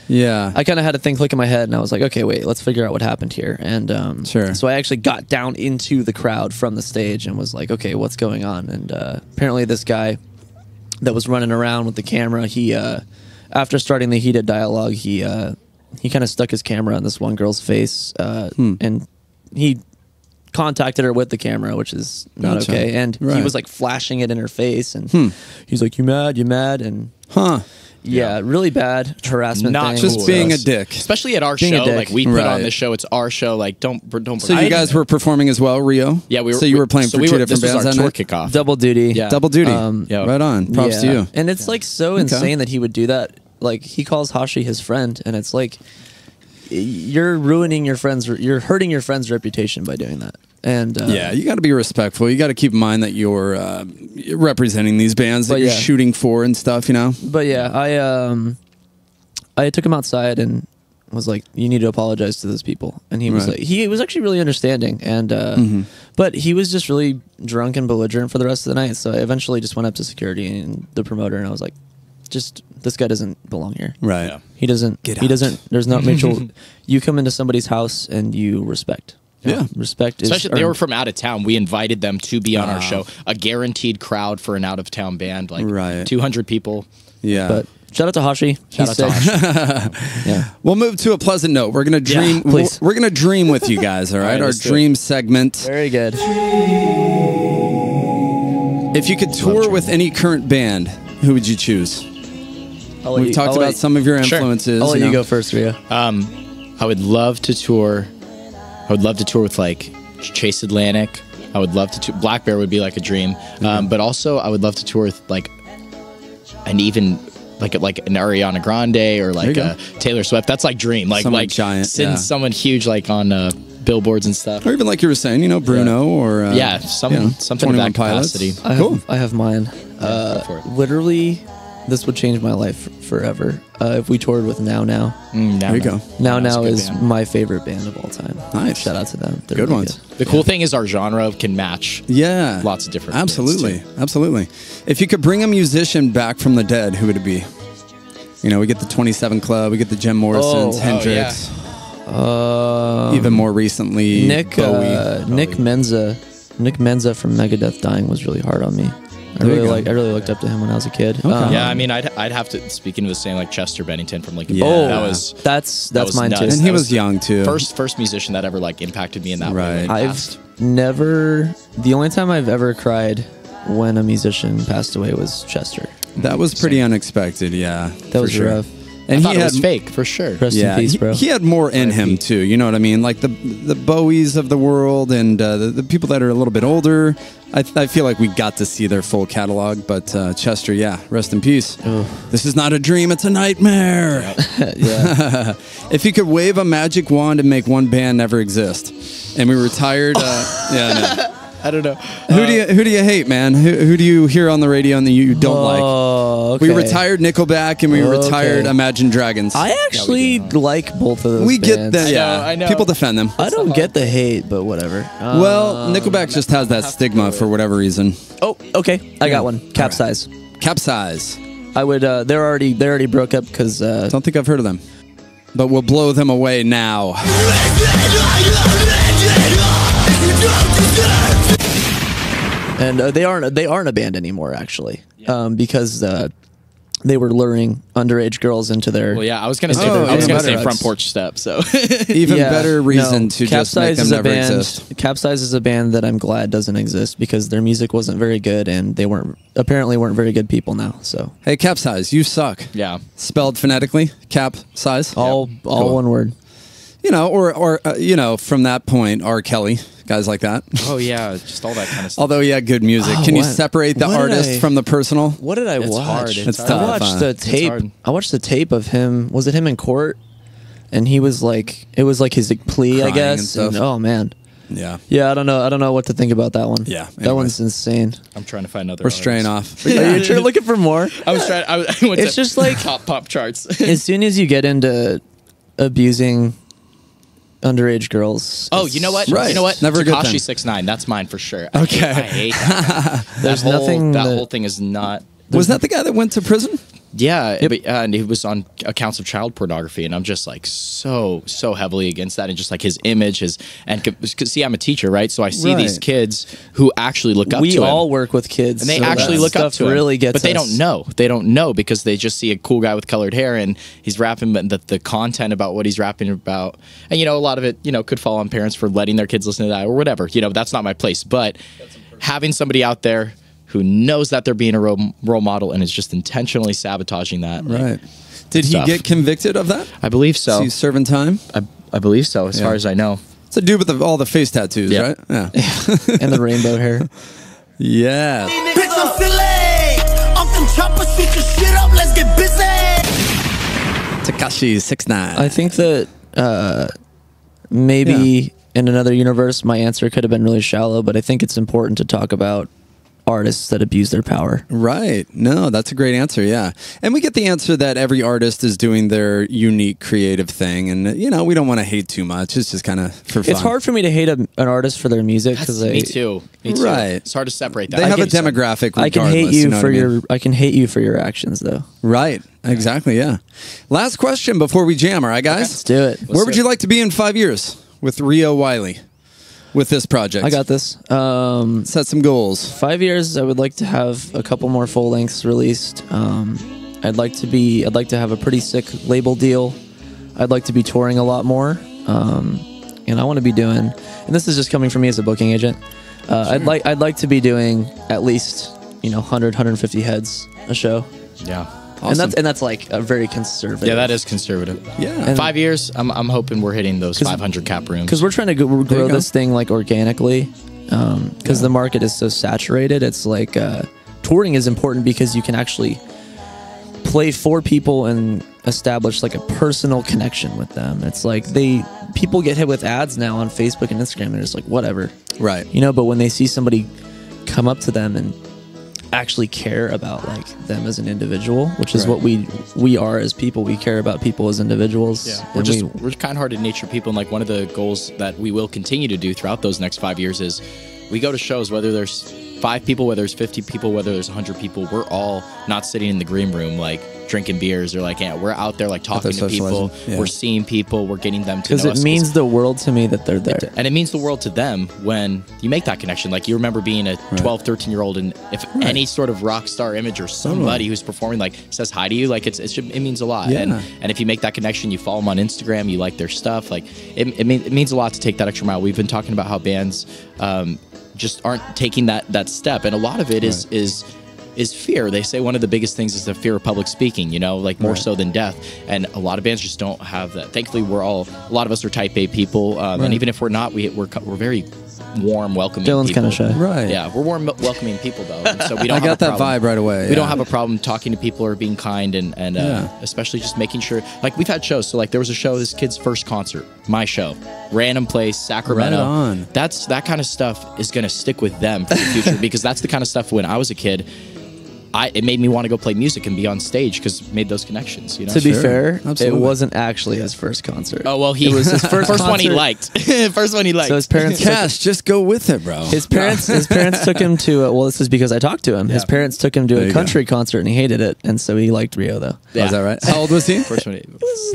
Yeah. I kind of had a thing click in my head, and I was like, "Okay, wait, let's figure out what happened here." And Sure. So I actually got down into the crowd from the stage and was like, "Okay, what's going on?" And apparently, this guy that was running around with the camera, he after starting the heated dialogue, he kind of stuck his camera on this one girl's face, and he contacted her with the camera, which is not Gotcha. okay. And he Right. was like flashing it in her face, and he's like, "You mad? You mad?" And Huh. yeah, really bad harassment. Not thing. Just cool. being a Yes. dick. Especially at our Being a show, dick. like we put on Right. this show, it's our show. Like don't. So you guys were performing as well, Rio? Yeah, we were. So you were playing for two different this bands was our that tour night? kickoff. double duty. Yeah. Double duty. Yeah. Right on. Props to Yeah. you. And it's like so insane that he would do that. Like he calls Hashi his friend, and it's like you're ruining your friend's, you're hurting your friend's reputation by doing that. And Yeah, you got to be respectful. You got to keep in mind that you're representing these bands that But you're yeah. shooting for and stuff, you know? But yeah, I took him outside and was like, "You need to apologize to those people." And he was Right. like, he was actually really understanding, and but he was just really drunk and belligerent for the rest of the night. So I eventually just went up to security and the promoter, and I was like, "Just this guy doesn't belong here. Right. Yeah. He doesn't. Get he out." doesn't. There's not mutual. You come into somebody's house and you respect. Yeah. Respect is Especially they were earned. from out of town. We invited them to be on our Wow. show. A guaranteed crowd for an out of town band, like Right. 200 people. Yeah. But shout out to Hashi. Shout He's out to sick. Yeah. We'll move to a pleasant note. We're gonna dream. please. We're gonna dream with you guys. All right, right, our let's do it. dream segment. Very good. If you could tour with any current band, who would you choose? We've talked about some of your Sure. influences. I'll let you know. go first, Rio. I would love to tour. I would love to tour with like Chase Atlantic. I would love to tour. Black Bear would be like a dream. But also I would love to tour with like an even like an Ariana Grande or like you a Taylor Swift. That's like dream. Like Someone like giant, send yeah. someone huge like on billboards and stuff. Or even like you were saying, you know, Bruno or Yeah, something of 21 that capacity. I have mine. go for it. Literally, this would change my life forever. If we toured with Now Now. There you go. Now That's a Now good is band. my favorite band of all time. Nice. Shout out to them. They're Good really ones. The cool thing is our genre can match. Yeah. Lots of different bands, Absolutely. too. Absolutely. If you could bring a musician back from the dead, who would it be? You know, we get the 27 Club, we get the Jim Morrisons, Oh, Hendrix. Even more recently, Nick Bowie. Nick Menza from Megadeth dying was really hard on me. I There you go. really looked up to him when I was a kid. Yeah, I mean, I'd have to. Speaking of the same, like Chester Bennington from Linkin Yeah. Park. Oh, that was that's was mine nuts. too. And he That was was young too. first musician that ever like impacted me in that way. Right. I've never. The only time I've ever cried when a musician passed away was Chester. That was pretty unexpected, yeah. That was rough. And I thought he it had was fake for sure. Rest in peace, bro. He had more in him too. You know what I mean? Like the Bowies of the world and the people that are a little bit older. I feel like we got to see their full catalog. But Chester, yeah, rest in peace. This is not a dream; it's a nightmare. Yeah. If you could wave a magic wand and make one band never exist, and we retired, yeah, I don't know. no. Who do you hate, man? Who do you hear on the radio and that you don't like? Oh, okay. We retired Nickelback and we retired Imagine Dragons. I actually like both of those. We get bands. them. Yeah, I know. People defend them. I don't get the hate, but whatever. Well, Nickelback just has that stigma for whatever reason. Oh, okay. I got one. Capsize. Capsize. I would. They already broke up because. Don't think I've heard of them, but we'll blow them away now. And they aren't a band anymore, actually, because they were luring underage girls into their. Well, yeah, I was gonna say Oh, I was yeah. gonna say drugs. front porch step. So Even Yeah, better reason no, to just make them is a never band. exist. Capsize is a band that I'm glad doesn't exist because their music wasn't very good and they weren't very good people now. So Hey, Capsize, you suck. yeah, Spelled phonetically, cap size. all Cool. one word. You know, or you know, from that point, R. Kelly guys like that. Oh yeah, just all that kind of stuff. Although, yeah, good music. Oh, Can you what? separate the What did artist I- from the personal? What did I It's watch? hard. It's I tough, watched the It's tape. hard. I watched the tape of him. Was it him in court? And he was like, it was like his plea, I Crying guess. and stuff. Oh man, Yeah. yeah. I don't know. I don't know what to think about that one. Yeah, that anyway. one's insane. I'm trying to find another. We're straying artist. off. Are you sure looking for more? I was trying. I went It's to just like- top pop charts. As soon as you get into abusing underage girls, Oh, you know what? Right. You know what? Never a good Tekashi thing. 6ix9ine. That's mine for sure. Okay. I hate that. There's That whole- nothing That that- whole thing is not. Was that the guy that went to prison? Yeah, but, and he was on accounts of child pornography, and I'm just like so heavily against that, and just like his image, because see, I'm a teacher, right? So I see these Right. kids who actually look up we to him. all work with kids, And they so actually that look up stuff to him. really gets but they us. don't know. They don't know because they just see a cool guy with colored hair and he's rapping, but the content about what he's rapping about, and a lot of it, could fall on parents for letting their kids listen to that or whatever. That's not my place. But having somebody out there who knows that they're being a role model and is just intentionally sabotaging that. Right. Did he Stuff. get convicted of that? I believe Is so. he serving time? I believe so, as Yeah. far as I know. It's a dude with all the face tattoos, Yeah. right? Yeah. And the rainbow hair. Yeah. Bitch, I'm silly. Off them choppers, shoot your shit up, let's get busy. Tekashi 6ix9ine. I think that maybe in another universe, my answer could have been really shallow, but I think it's important to talk about artists that abuse their power. Right. No, that's a great answer. Yeah. And we get the answer that every artist is doing their unique creative thing. And, we don't want to hate too much. It's just kind of for fun. It's hard for me to hate an artist for their music because Me too. Me too. Right. It's hard to separate that. They have a get- demographic. I can hate regardless, you know for what I mean? I can hate you for your actions, though. Right. Exactly. Yeah. Last question before we jam. All right, guys? Let's do it. Where would you like to be in 5 years with Rio Wiley with this project? I got this. Set some goals. 5 years, I would like to have a couple more full lengths released. I'd like to have a pretty sick label deal. I'd like to be touring a lot more. And I want to be doing, and this is just coming from me as a booking agent. I'd like to be doing at least 100, 150 heads a show. Yeah. Awesome. And that's like a very conservative. Yeah, that is conservative. Yeah. And- 5 years, I'm hoping we're hitting those 500 cap rooms. because we're trying to grow you go. this thing like organically. Because the market is so saturated, it's like touring is important because you can actually play for people and establish like a personal connection with them. It's like people get hit with ads now on Facebook and Instagram, and they're just like whatever, Right. But when they see somebody come up to them and actually care about like them as an individual, which is Right. what we are as people. We care about people as individuals. Yeah, And we're kind-hearted nature people, and like one of the goals that we will continue to do throughout those next 5 years is we go to shows, whether there's 5 people, whether there's 50 people, whether there's 100 people, we're all not sitting in the green room like drinking beers or like, we're out there like talking to people, socializing, yeah. we're seeing people, we're getting them to know because it us. means the world to me that they're there. And it means the world to them when you make that connection. Like you remember being a 12, 13-year-old, and if any sort of rock star image or somebody who's performing like says hi to you, like it means a lot. Yeah. And if you make that connection, you follow them on Instagram, you like their stuff, like it means a lot to take that extra mile. We've been talking about how bands just aren't taking that step, and a lot of it is fear. They say one of the biggest things is the fear of public speaking, like more so than death. And a lot of bands just don't have that. Thankfully, a lot of us are type A people. And even if we're not, we're very warm, welcoming Dylan's people. kinda shy. Right. Yeah, we're warm, welcoming people, though. And so we don't I have got a that problem. vibe right away. We don't have a problem talking to people or being kind and Yeah. especially just making sure, like we've had shows. So like there was a show, this kid's first concert, my show, random place, Sacramento. Right on. That kind of stuff is going to stick with them for the future because that's the kind of stuff when I was a kid, it made me want to go play music and be on stage because it made those connections. To be Sure. fair, Absolutely. it wasn't actually his first concert. Oh well, it was his first one he concert. liked. First one he liked. So his parents took, Cash, just go with it, bro. his parents took him to well, this is because I talked to him. His parents took him to There a you country concert and he hated it, and so he liked Rio though. Yeah. Is that right? How old was he? First one,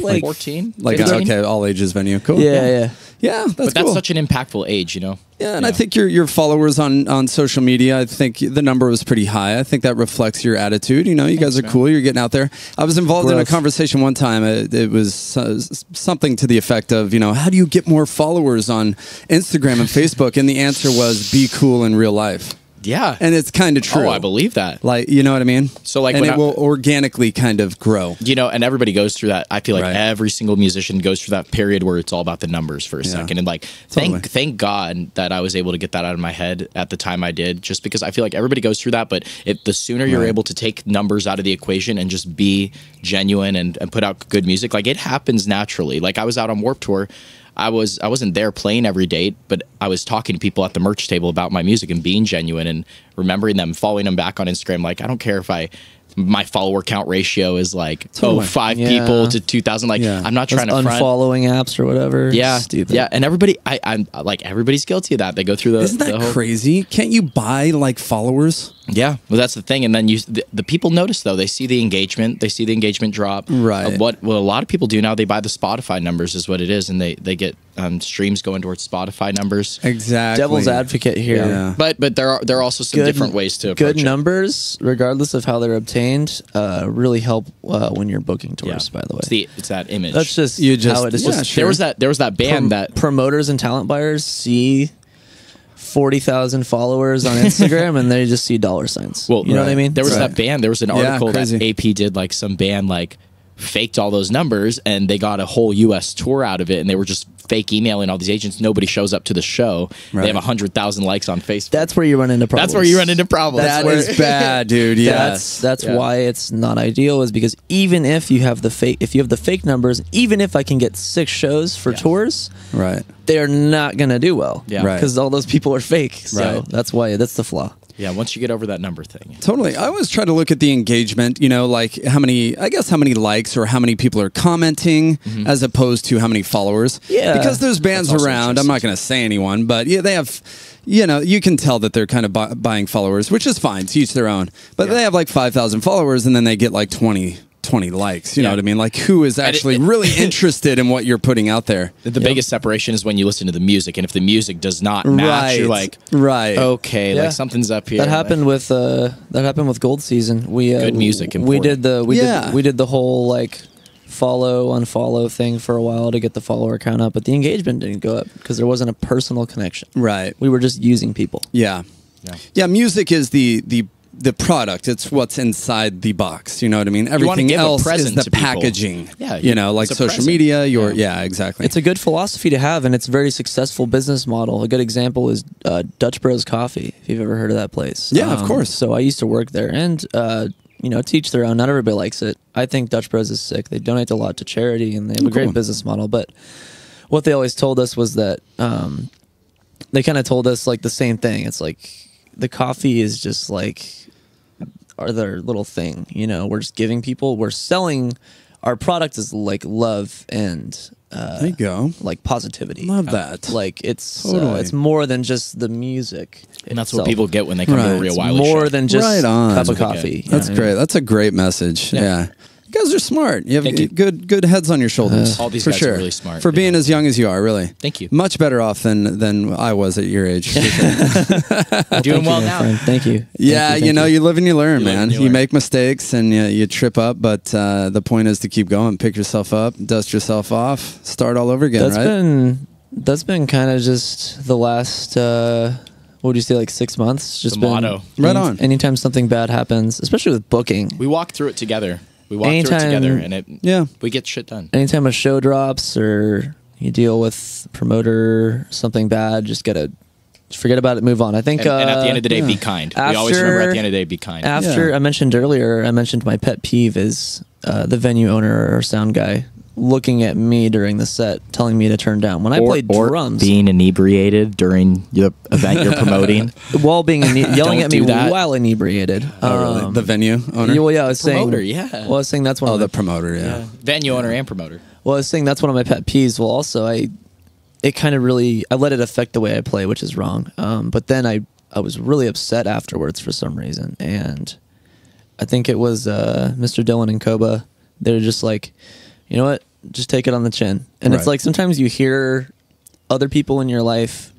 like 14, Like, 15? okay, all ages venue. Cool. Yeah. Yeah, that's But that's cool. such an impactful age, Yeah, and I think your followers on social media, I think the number was pretty high. I think that reflects your attitude. You guys are cool. You're getting out there. I was involved in a Growth. conversation one time. It was something to the effect of, how do you get more followers on Instagram and Facebook? And the answer was be cool in real life. Yeah. And it's kind of true. Oh, I believe that. Like, you know what I mean? So, like, and when it will organically kind of grow. You know, and everybody goes through that. I feel like Right. every single musician goes through that period where it's all about the numbers for a second. And like, Totally. thank God that I was able to get that out of my head at the time I did, just because I feel like everybody goes through that. But the sooner you're Right. able to take numbers out of the equation and just be genuine and put out good music, like it happens naturally. Like I was out on Warped Tour. I wasn't there playing every date, but I was talking to people at the merch table about my music and being genuine and remembering them, following them back on Instagram. Like, I don't care if my follower count ratio is like, Totally. 5 Yeah. people to 2,000. Like, Yeah. I'm not Those trying to front. unfollowing apps or whatever. Yeah, Stupid. yeah, and everybody, I'm like, everybody's guilty of that. They go through the. Isn't that the whole, crazy? Can't you buy like followers? Yeah, well, that's the thing. And then the people notice though. They see the engagement. They see the engagement drop. Right. What a lot of people do now, they buy the Spotify numbers, is what it is, and they get streams going towards Spotify numbers. Exactly. Devil's advocate here. Yeah. But there are also some different ways to approach good it. numbers, regardless of how they're obtained, really help when you're booking tours. By the way, It's that image. that's just You just- how it is. yeah, Just sure. There was that band that promoters and talent buyers see 40,000 followers on Instagram and they just see dollar signs. Well, you know what I mean? There was Right. that band. There was an Yeah, article that crazy. AP did, like some band like faked all those numbers and they got a whole U.S. tour out of it, and they were just fake emailing all these agents. Nobody shows up to the show. Right. They have 100,000 likes on Facebook. That's where you run into problems. That's where you run into problems. That where- is bad, dude. Yes. That's Yeah. why it's not ideal, is because even if you have the fake numbers, even if I can get 6 shows for tours, Right. they're not gonna do well. Yeah. Right. Because all those people are fake. So Right. that's the flaw. Yeah, once you get over that number thing. Totally. I always try to look at the engagement, you know, like how many likes or how many people are commenting as opposed to how many followers. Yeah. Because there's bands That's also around, I'm not going to say anyone, but yeah, they have, you know, you can tell that they're kind of buying followers, which is fine, to each their own. But they have like 5,000 followers and then they get like 20 likes. You know Yeah. what I mean? Like, who is actually really interested in what you're putting out there? The biggest separation is when you listen to the music, and if the music does not match, you're like, right. okay, Yeah. like something's up here. That happened with Gold Season. We Good music We important. did the whole like follow unfollow thing for a while to get the follower count up, but the engagement didn't go up because there wasn't a personal connection. Right. We were just using people. Yeah. Yeah, music is the product. It's what's inside the box. You know what I mean? wanna Everything give a else is present the to people. packaging. Yeah, you know, like it's a social present. media. Yeah. Exactly. It's a good philosophy to have, and it's a very successful business model. A good example is Dutch Bros Coffee, if you've ever heard of that place. Yeah, of course. So I used to work there, and you know, teach their own. Not everybody likes it. I think Dutch Bros is sick. They donate a lot to charity, and they have a cool. great business model. But what they always told us was that they kind of told us like the same thing. It's like the coffee is just like their little thing. You know, we're just giving people. We're selling. Our product is like love and there you go. like positivity. Love that. Like it's Totally. it's more than just the music. and that's what itself. people get when they come to Right. a Rio It's Wiley more show. than just Right on. a cup of That's what they coffee. get. you know That's what I mean? great. That's a great message. Yeah. You guys are smart. You have Thank you. good heads on your shoulders. All these for guys sure. are really smart. For being as young as you are, really. Thank you. Much better off than I was at your age. Doing well My now. friend. Thank you. Yeah, Thank you know, you live and you learn, You live man. and you You learn. make mistakes and you trip up, but the point is to keep going. Pick yourself up, dust yourself off, start all over again, right? That's been kind of just the last what would you say, like 6 months? Just The been motto. Right on. Anytime something bad happens, especially with booking, We walk through it together. We walk through it Anytime- together, and Yeah. we get shit done. anytime a show drops or you deal with promoter something bad, just gotta forget about it, move on. I think And at the end of the day, be kind. We always remember at the end of the day, be kind. After Yeah. I mentioned my pet peeve is the venue owner or sound guy looking at me during the set, telling me to turn down. When I played drums, being inebriated during the event you're promoting. while being yelling Don't at me do that. while inebriated. Oh, really? The venue owner? Well, yeah, I was Promoter, saying. yeah. Well, I was saying that's one. Oh, of the my, promoter, yeah. Venue owner and promoter. well, I was saying that's one of my pet peeves. Well, also it kind of really I let it affect the way I play, which is wrong. But then I was really upset afterwards for some reason, and I think it was Mr. Dylan and Koba. They're just like, you know what? Just take it on the chin. And it's Right. like sometimes you hear other people in your life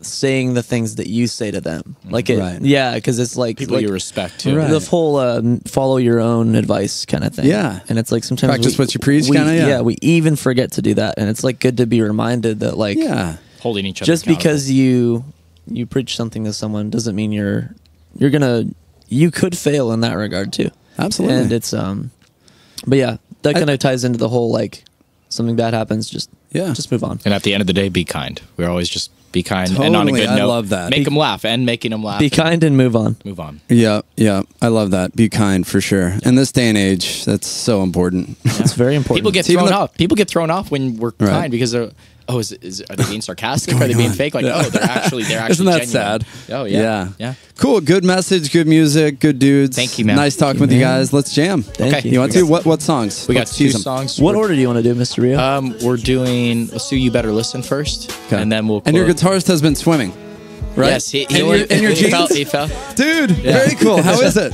saying the things that you say to them. Like it, Right. yeah, because it's like People like you respect, too. Right. the whole follow your own advice kind of thing. Yeah. and it's like sometimes Practice what you preach kinda, yeah. we even forget to do that, and it's like good to be reminded that like Yeah. Holding each other just accountable. because you preach something to someone doesn't mean you're you could fail in that regard too. Absolutely. And it's but yeah, that kind of ties into the whole like something bad happens, just move on. And at the end of the day, be kind. We're always just be kind and on a Totally, good I note. love that. Make them laugh and making them laugh. Be kind and move on. Move on. Yeah, I love that. Be kind for sure. In this day and age, that's so important. It's very important. People get thrown off. People get thrown off when we're kind because they're. Oh, are they being sarcastic? Are they being fake? Like, no, they're actually Isn't that genuine. sad? Oh yeah. Yeah. Cool. Good message. Good music. Good dudes. Thank you, man. Nice talking with you guys. Let's jam. Thank you. You want to? What songs? We got Let's two tease 'em. songs. What order do you want to do, Mr. Rio? We're doing. Let's do "You Better Listen" first, Okay. and then we'll. And your close. guitarist has been swimming, right? Yes, and your he fell. jeans? He fell. Dude, very cool. How is it?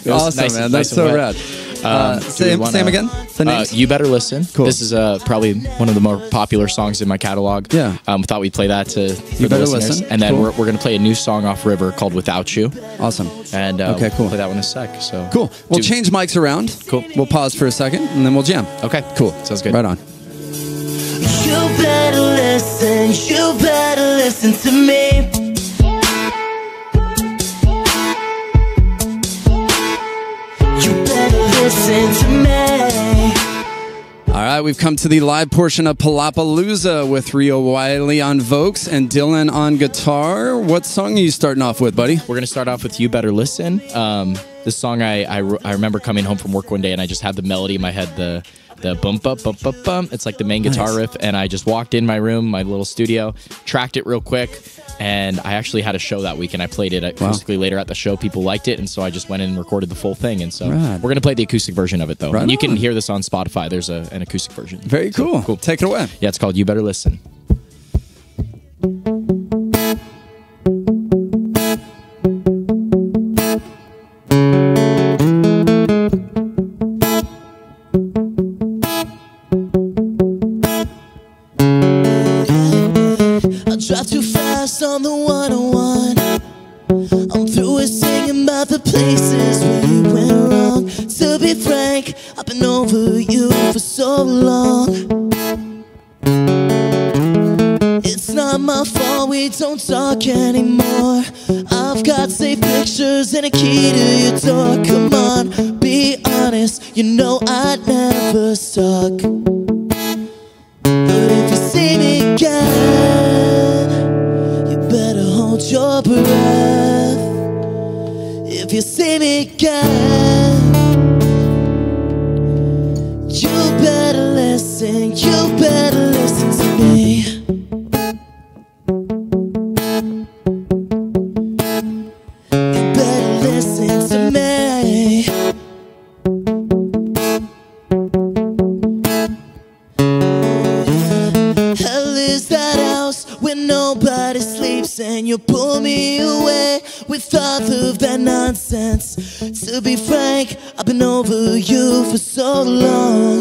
Awesome, nice- man. nice That's and so wet. rad. Do we Same wanna- again? The names? You Better Listen. Cool. This is probably one of the more popular songs in my catalog. Yeah. Thought we'd play that for the Better listeners. Listen. And then Cool. we're going to play a new song off River called Without You. Awesome. And Okay, cool. we'll play that one in a sec. So Cool. We'll Do- change mics around. Cool. We'll pause for a second, and then we'll jam. Okay. Cool. Sounds good. Right on. You better listen to me. You better listen to me. All right, we've come to the live portion of Palapalooza with Rio Wiley on vocals and Dylan on guitar. What song are you starting off with, buddy? We're going to start off with You Better Listen. This song, I remember coming home from work one day and I just had the melody in my head, the bump up, bump up, bump. It's like the main guitar riff. And I just walked in my room, my little studio, tracked it real quick. And I actually had a show that week and I played it acoustically later at the show. People liked it. And so I just went in and recorded the full thing. And so Rad. we're going to play the acoustic version of it though. Right And you can on. hear this on Spotify. There's an acoustic version. Very So, cool. cool. Take it away. Yeah, it's called You Better Listen. I drive too fast on the 101. I'm through with singing about the places where you went wrong. To be frank, I've been over you for so long. It's not my fault we don't talk anymore. I've got safe pictures and a key to your door. Come on, be honest, you know I'd never stalk. But if you see me again, you better hold your breath. If you see me again, you better listen to me. You better listen to me. Hell is that house where nobody sleeps, and you pull me away with all of that nonsense. To be frank, I've been over you for so long.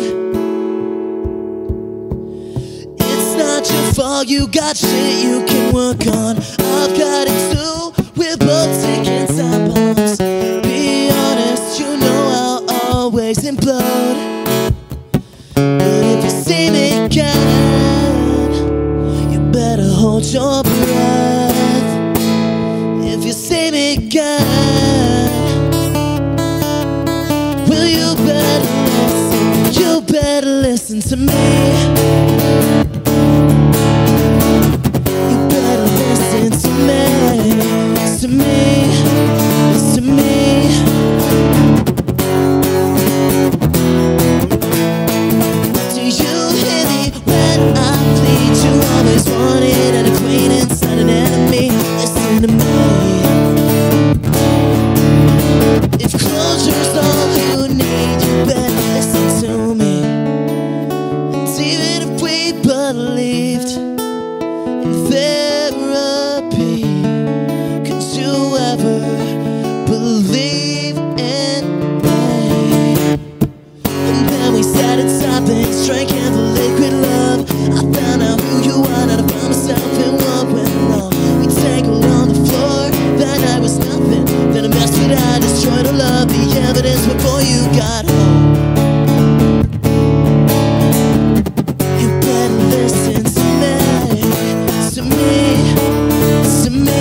It's not your fault, you got shit you can work on. I've got it too, we're both taking time bombs. Be honest, you know I'll always implode. But if you see me again, you better hold your breath. If you see me again, well, you better listen to me. You better listen to me, to me, to me. Do you hear me when I plead? You always wanted an acquaintance, not an enemy. Listen to me. If closure's all you need, you better listen to me. And even if we believed in therapy, could you ever believe in me? And then we sat in toppings, drinking the liquid love. I found out who you are, not I found myself in what went wrong. We tangled on the floor, that night was nothing. Then a mess that I destroyed all of the evidence before you got home. You better listen to me, to me, to me.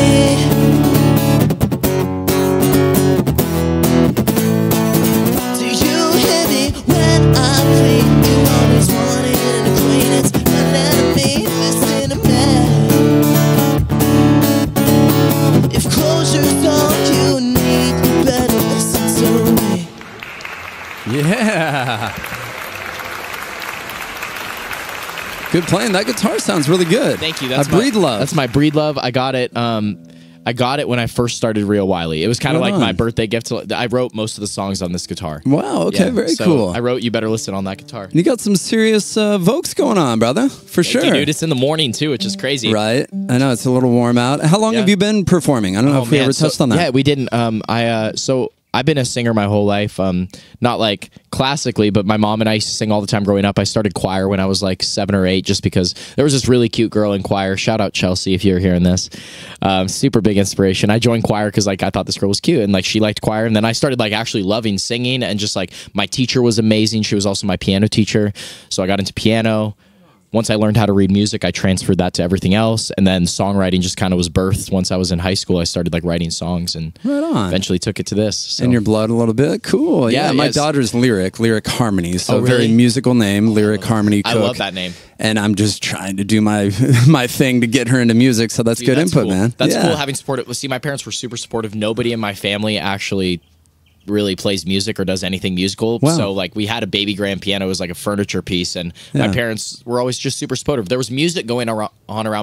Yeah. Good playing. That guitar sounds really good. Thank you. That's Breed Love. That's my Breed Love. I got it. I got it when I first started Rio Wiley. It was kind of Right like on. my birthday gift. I wrote most of the songs on this guitar. Wow. Okay. Yeah, Very so cool. I wrote "You Better Listen" on that guitar. You got some serious vocals going on, brother. For sure. Thank you, dude. It's in the morning too, which is crazy. Right. I know it's a little warm out. How long Yeah. have you been performing? I don't know if we ever touched on that. Yeah, we didn't. So I've been a singer my whole life. Not like classically, but my mom and I used to sing all the time growing up. I started choir when I was like 7 or 8, just because there was this really cute girl in choir. Shout out Chelsea if you're hearing this. Super big inspiration. I joined choir because like I thought this girl was cute and like she liked choir, and then I started like actually loving singing, and just like my teacher was amazing. She was also my piano teacher, so I got into piano. Once I learned how to read music, I transferred that to everything else, and then songwriting just kind of was birthed. Once I was in high school, I started like writing songs, and Right on. eventually took it to this. So. In your blood a little bit. Cool. Yeah. My yes. daughter's Lyric Harmony. So Oh, really? very musical name, Lyric Harmony Cook. I love that name. And I'm just trying to do my my thing to get her into music. So that's Dude, good that's input, cool. man. That's Yeah. cool having support. See, my parents were super supportive. Nobody in my family actually really plays music or does anything musical. Wow. So like we had a baby grand piano. It was like a furniture piece, and my Yeah. parents were always just super supportive. There was music going around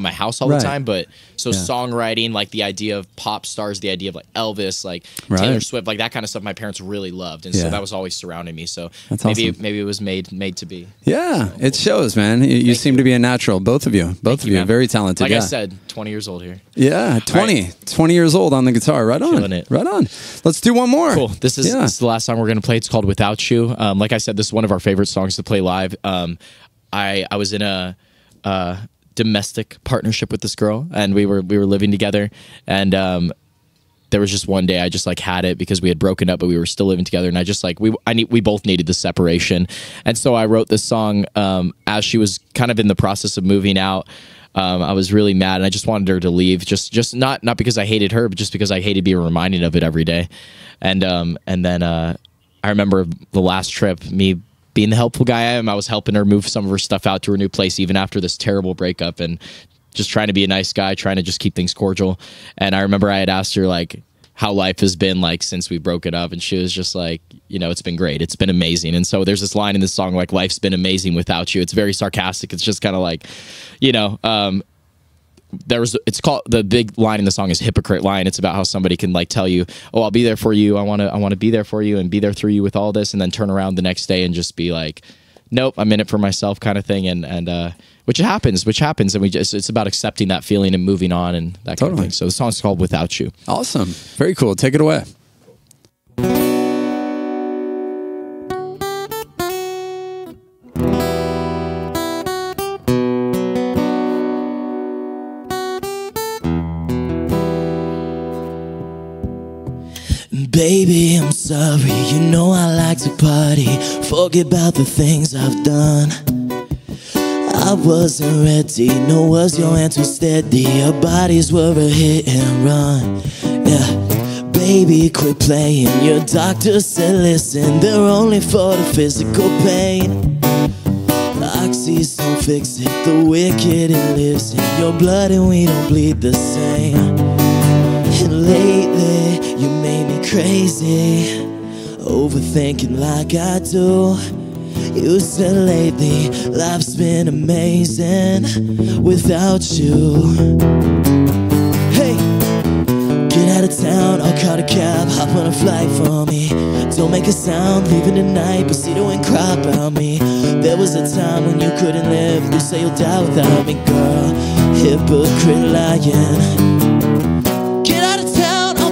my house all Right. the time, but so Yeah. songwriting, like the idea of pop stars, the idea of like Elvis, like Right. Taylor Swift, like that kind of stuff, my parents really loved, and Yeah. so that was always surrounding me. So That's maybe awesome. maybe it was made to be. Yeah, it shows, man. You seem to be a natural, both of you. Both of you, man. very talented. Like yeah. I said, 20 years old here. Yeah, 20. 20 years old on the guitar. Right on. Killing it. Right on. Let's do one more. Cool. This is the last song we're going to play. It's called "Without You." Like I said, this is one of our favorite songs to play live. I was in a domestic partnership with this girl, and we were living together, and there was just one day I just like had it because we had broken up, but we were still living together, and I just like we both needed the separation, and so I wrote this song as she was kind of in the process of moving out. I was really mad, and I just wanted her to leave. Just not because I hated her, but just because I hated being reminded of it every day. And then I remember the last trip, me being the helpful guy I am, I was helping her move some of her stuff out to her new place, even after this terrible breakup, and just trying to be a nice guy, trying to just keep things cordial. And I remember I had asked her like how life has been like since we broke it up, and she was just like, you know, it's been great, it's been amazing. And so there's this line in this song like, life's been amazing without you. It's very sarcastic. It's just kind of like, you know, it's called, the big line in the song is hypocrite line. It's about how somebody can like tell you, oh, I'll be there for you, I want to be there for you and be there through you with all this, and then turn around the next day and just be like, nope, I'm in it for myself, kind of thing. And which happens, and it's about accepting that feeling and moving on and that kind of thing. So the song's called "Without You." Awesome. Very cool. Take it away. Baby, I'm sorry, you know I like to party. Forget about the things I've done. I wasn't ready, no was your hand too steady. Our bodies were a hit and run. Yeah, baby, quit playing. Your doctor said listen, they're only for the physical pain. Oxys don't fix it, the wicked it lives in your blood and we don't bleed the same. And lately, you made me crazy, overthinking like I do. You said lately, life's been amazing without you. Hey, get out of town, I'll call a cab, hop on a flight for me. Don't make a sound, leaving tonight, proceed to and cry about me. There was a time when you couldn't live, you say you'll die without me, girl. Hypocrite lying.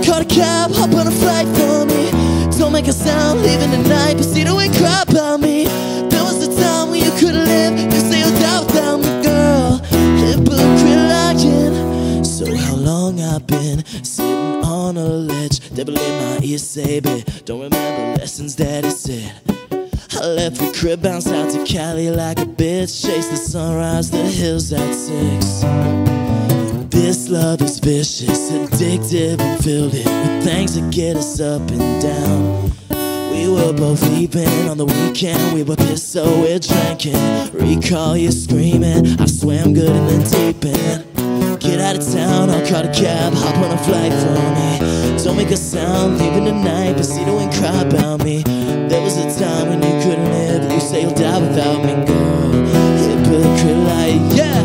Call a cab, hop on a flight for me. Don't make a sound, leaving tonight, proceed to and cry about me. There was a time when you couldn't live, you say you'll die without me, girl. Hypocrite lying. So how long I've been sitting on a ledge, devil in my ear say, babe, don't remember lessons that he said. I left the crib, bounced out to Cali like a bitch, chased the sunrise, the hills at 6. This love is vicious, addictive, and filled it with things that get us up and down. We were both leaving on the weekend, we were pissed so we're drinking. Recall you screaming, I swam good in the deep end. Get out of town, I'll call a cab, hop on a flight for me. Don't make a sound, leaving tonight, proceed to and cry about me. There was a time when you couldn't live. You say you'll die without me, girl. Hypocrite like, yeah.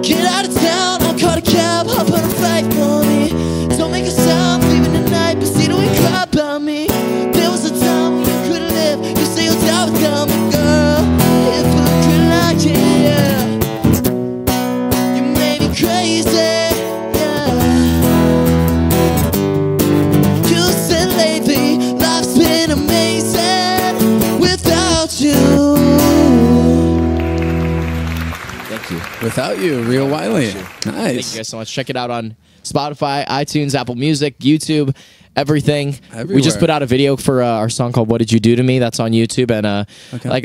Get out of town, I'll call a cab, hop on a flight for me. Don't make a sound, leaving tonight, but see, don't cry about me. There was a time when you couldn't live. You say you'll die without me, girl. Hypocrite like, yeah. You made me crazy, yeah. You said lately, life's been amazing without you. Thank you. Without you, Rio Wiley. Thank you Nice. guys so much. Check it out on Spotify, iTunes, Apple Music, YouTube, everything. We just Everywhere. put out a video for our song called "What Did You Do to Me?" That's on YouTube, and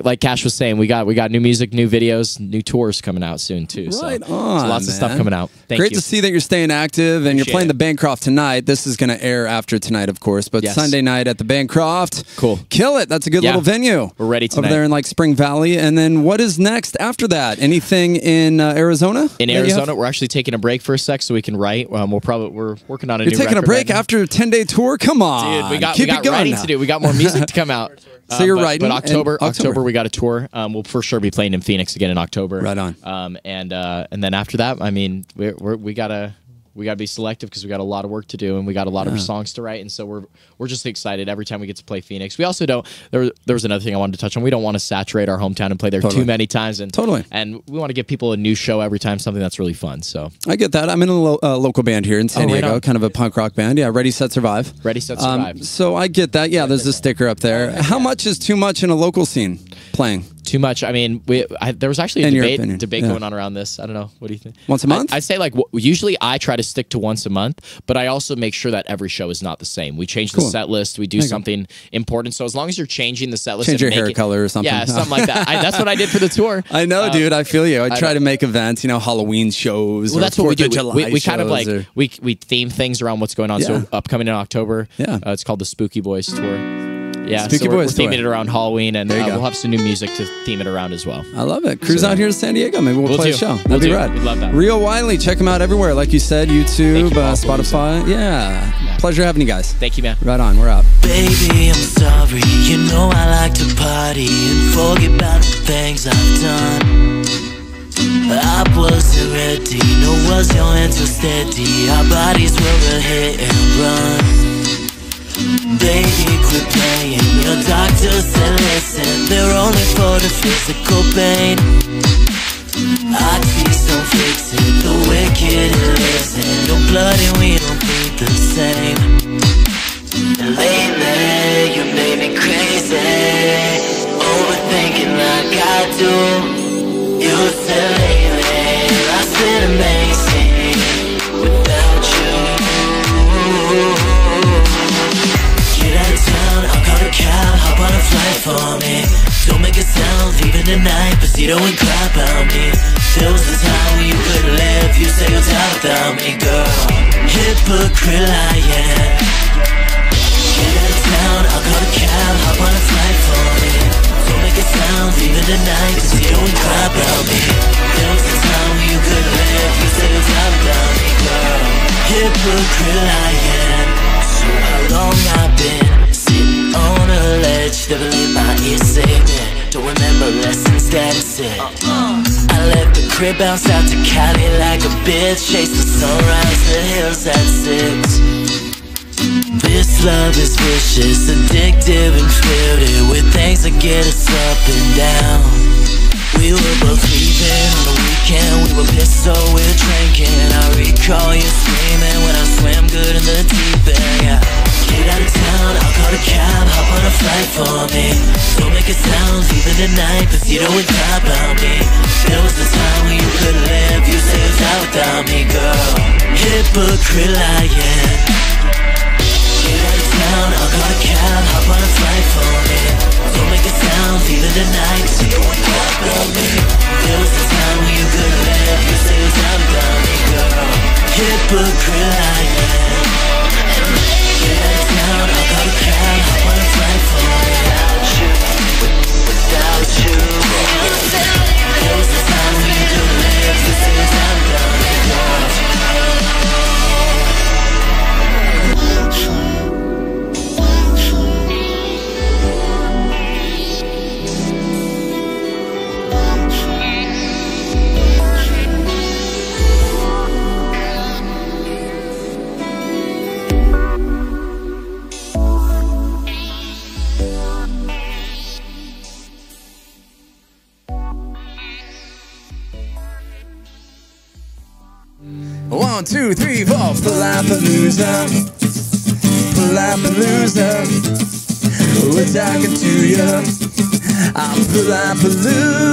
like Cash was saying, we got new music, new videos, new tours coming out soon too. Right so, on, so lots of stuff man. coming out. Thank Great you. to see that you're staying active and you're Appreciate playing it. the Bancroft tonight. This is going to air after tonight, of course, but Yes. Sunday night at the Bancroft. Cool. Kill it. That's a good Yeah. little venue. We're ready Over tonight. there in like Spring Valley. And then what is next after that? Anything in Arizona? In that you have? Arizona, we're actually taking a break for a sec so we can write. We're working on a You're new taking a record break right now. after a 10-day tour? Come on. Dude, we got Keep it going writing now. to do. We got more music to come out. So you're but, writing But in October, October. we got a tour. We'll for sure be playing in Phoenix again in October. Right on. And then after that, I mean, we gotta be selective because we got a lot of work to do and we got a lot of songs to write. And so we're just excited every time we get to play Phoenix. We also don't. There was another thing I wanted to touch on. We don't want to saturate our hometown and play there Totally. too many times. And Totally. And we want to give people a new show every time, something that's really fun. So I get that. I'm in a local band here in San Oh, right Diego, on. kind of a punk rock band. Yeah, Ready, Set, Survive. Ready, Set, Survive. So I get that. Yeah, there's a sticker up there. How much is too much in a local scene playing? Too much. I mean, there was actually In your a opinion, debate yeah. going on around this. I don't know. What do you think? Once a month? I'd say like usually I try to stick to once a month, but I also make sure that every show is not the same. We change the Cool. set list. We do something important. So as long as you're changing the set list, Change and your hair making- color or something. Yeah, something like that. That's what I did for the tour. I know, dude. I feel you. I try know. to make events, Halloween shows. Well, or that's what we 4th do. of July We kind of shows like or- we theme things around what's going on. Yeah. So upcoming in October, Yeah. it's called the Spooky Boys tour. Yeah, Spooky so we're Boys tour. theming it around Halloween, and There you go. we'll have some new music to theme it around as well. I love it. Cruise out here to San Diego. Maybe we'll play a do. show. We'll That'd be do. rad. We'd love that. Rio Wiley, check him out everywhere. Like you said, YouTube, Thank you, Spotify. Yeah. Pleasure having you guys. Thank you, man. Right on. We're out. Baby, I'm sorry. You know I like to party and forget about the things I've done. I wasn't ready, nor was your hand so steady. Our bodies were a hit and run. Baby, quit playing. Your doctor said listen, they're only for the physical pain. Our teeth don't fix it, the wicked lives in. No blood and we don't bleed the same. And lately, you made me crazy, overthinking like I do. You said lately, life's been amazing without you. Get out of town, I'll call a cab, hop on a flight for me. Don't make a sound, leaving tonight, but see, don't cry about me. There was a time when you couldn't live, you say you'll die without me, girl. Hypocrite lying. Get out of town, I'll call a cab, hop on a flight for me. Don't make a sound, leaving tonight, cause you don't cry about me. There was a time when you couldn't live, you said you'll die without me, girl. Hypocrite lying. So how long I've been sitting on a ledge, never let my ears say that. Don't remember lessons that I said. I left the crib, bounced out to Cali like a bitch. Chased the sunrise, the hills at 6. This love is vicious, addictive and filled it with things that get us up and down. We were both leaving on the weekend, we were pissed so we're drinking. I recall you screaming when I swam good in the deep end, yeah. Get out of town, I'll call a cab, hop on a flight for me. Don't make a sound, leaving tonight, but you don't cry about me. There was a time when you couldn't live, you say it's out without me, girl. Hypocrite lying. Get out of town, I'll call a cab, hop on a flight for me. Don't make a sound, leaving tonight, cause you don't cry about me. There was a time when you couldn't live, you say it's out without me, girl. Hypocrite lying. Get out of town, I'll call a cab, hop on a flight for me. Without you, there was a time when you couldn't live, you say it's out without me, girl. 1, 2, 3, 4. Palapalooza, Palapalooza. We're talking to you. I'm Palapalooza.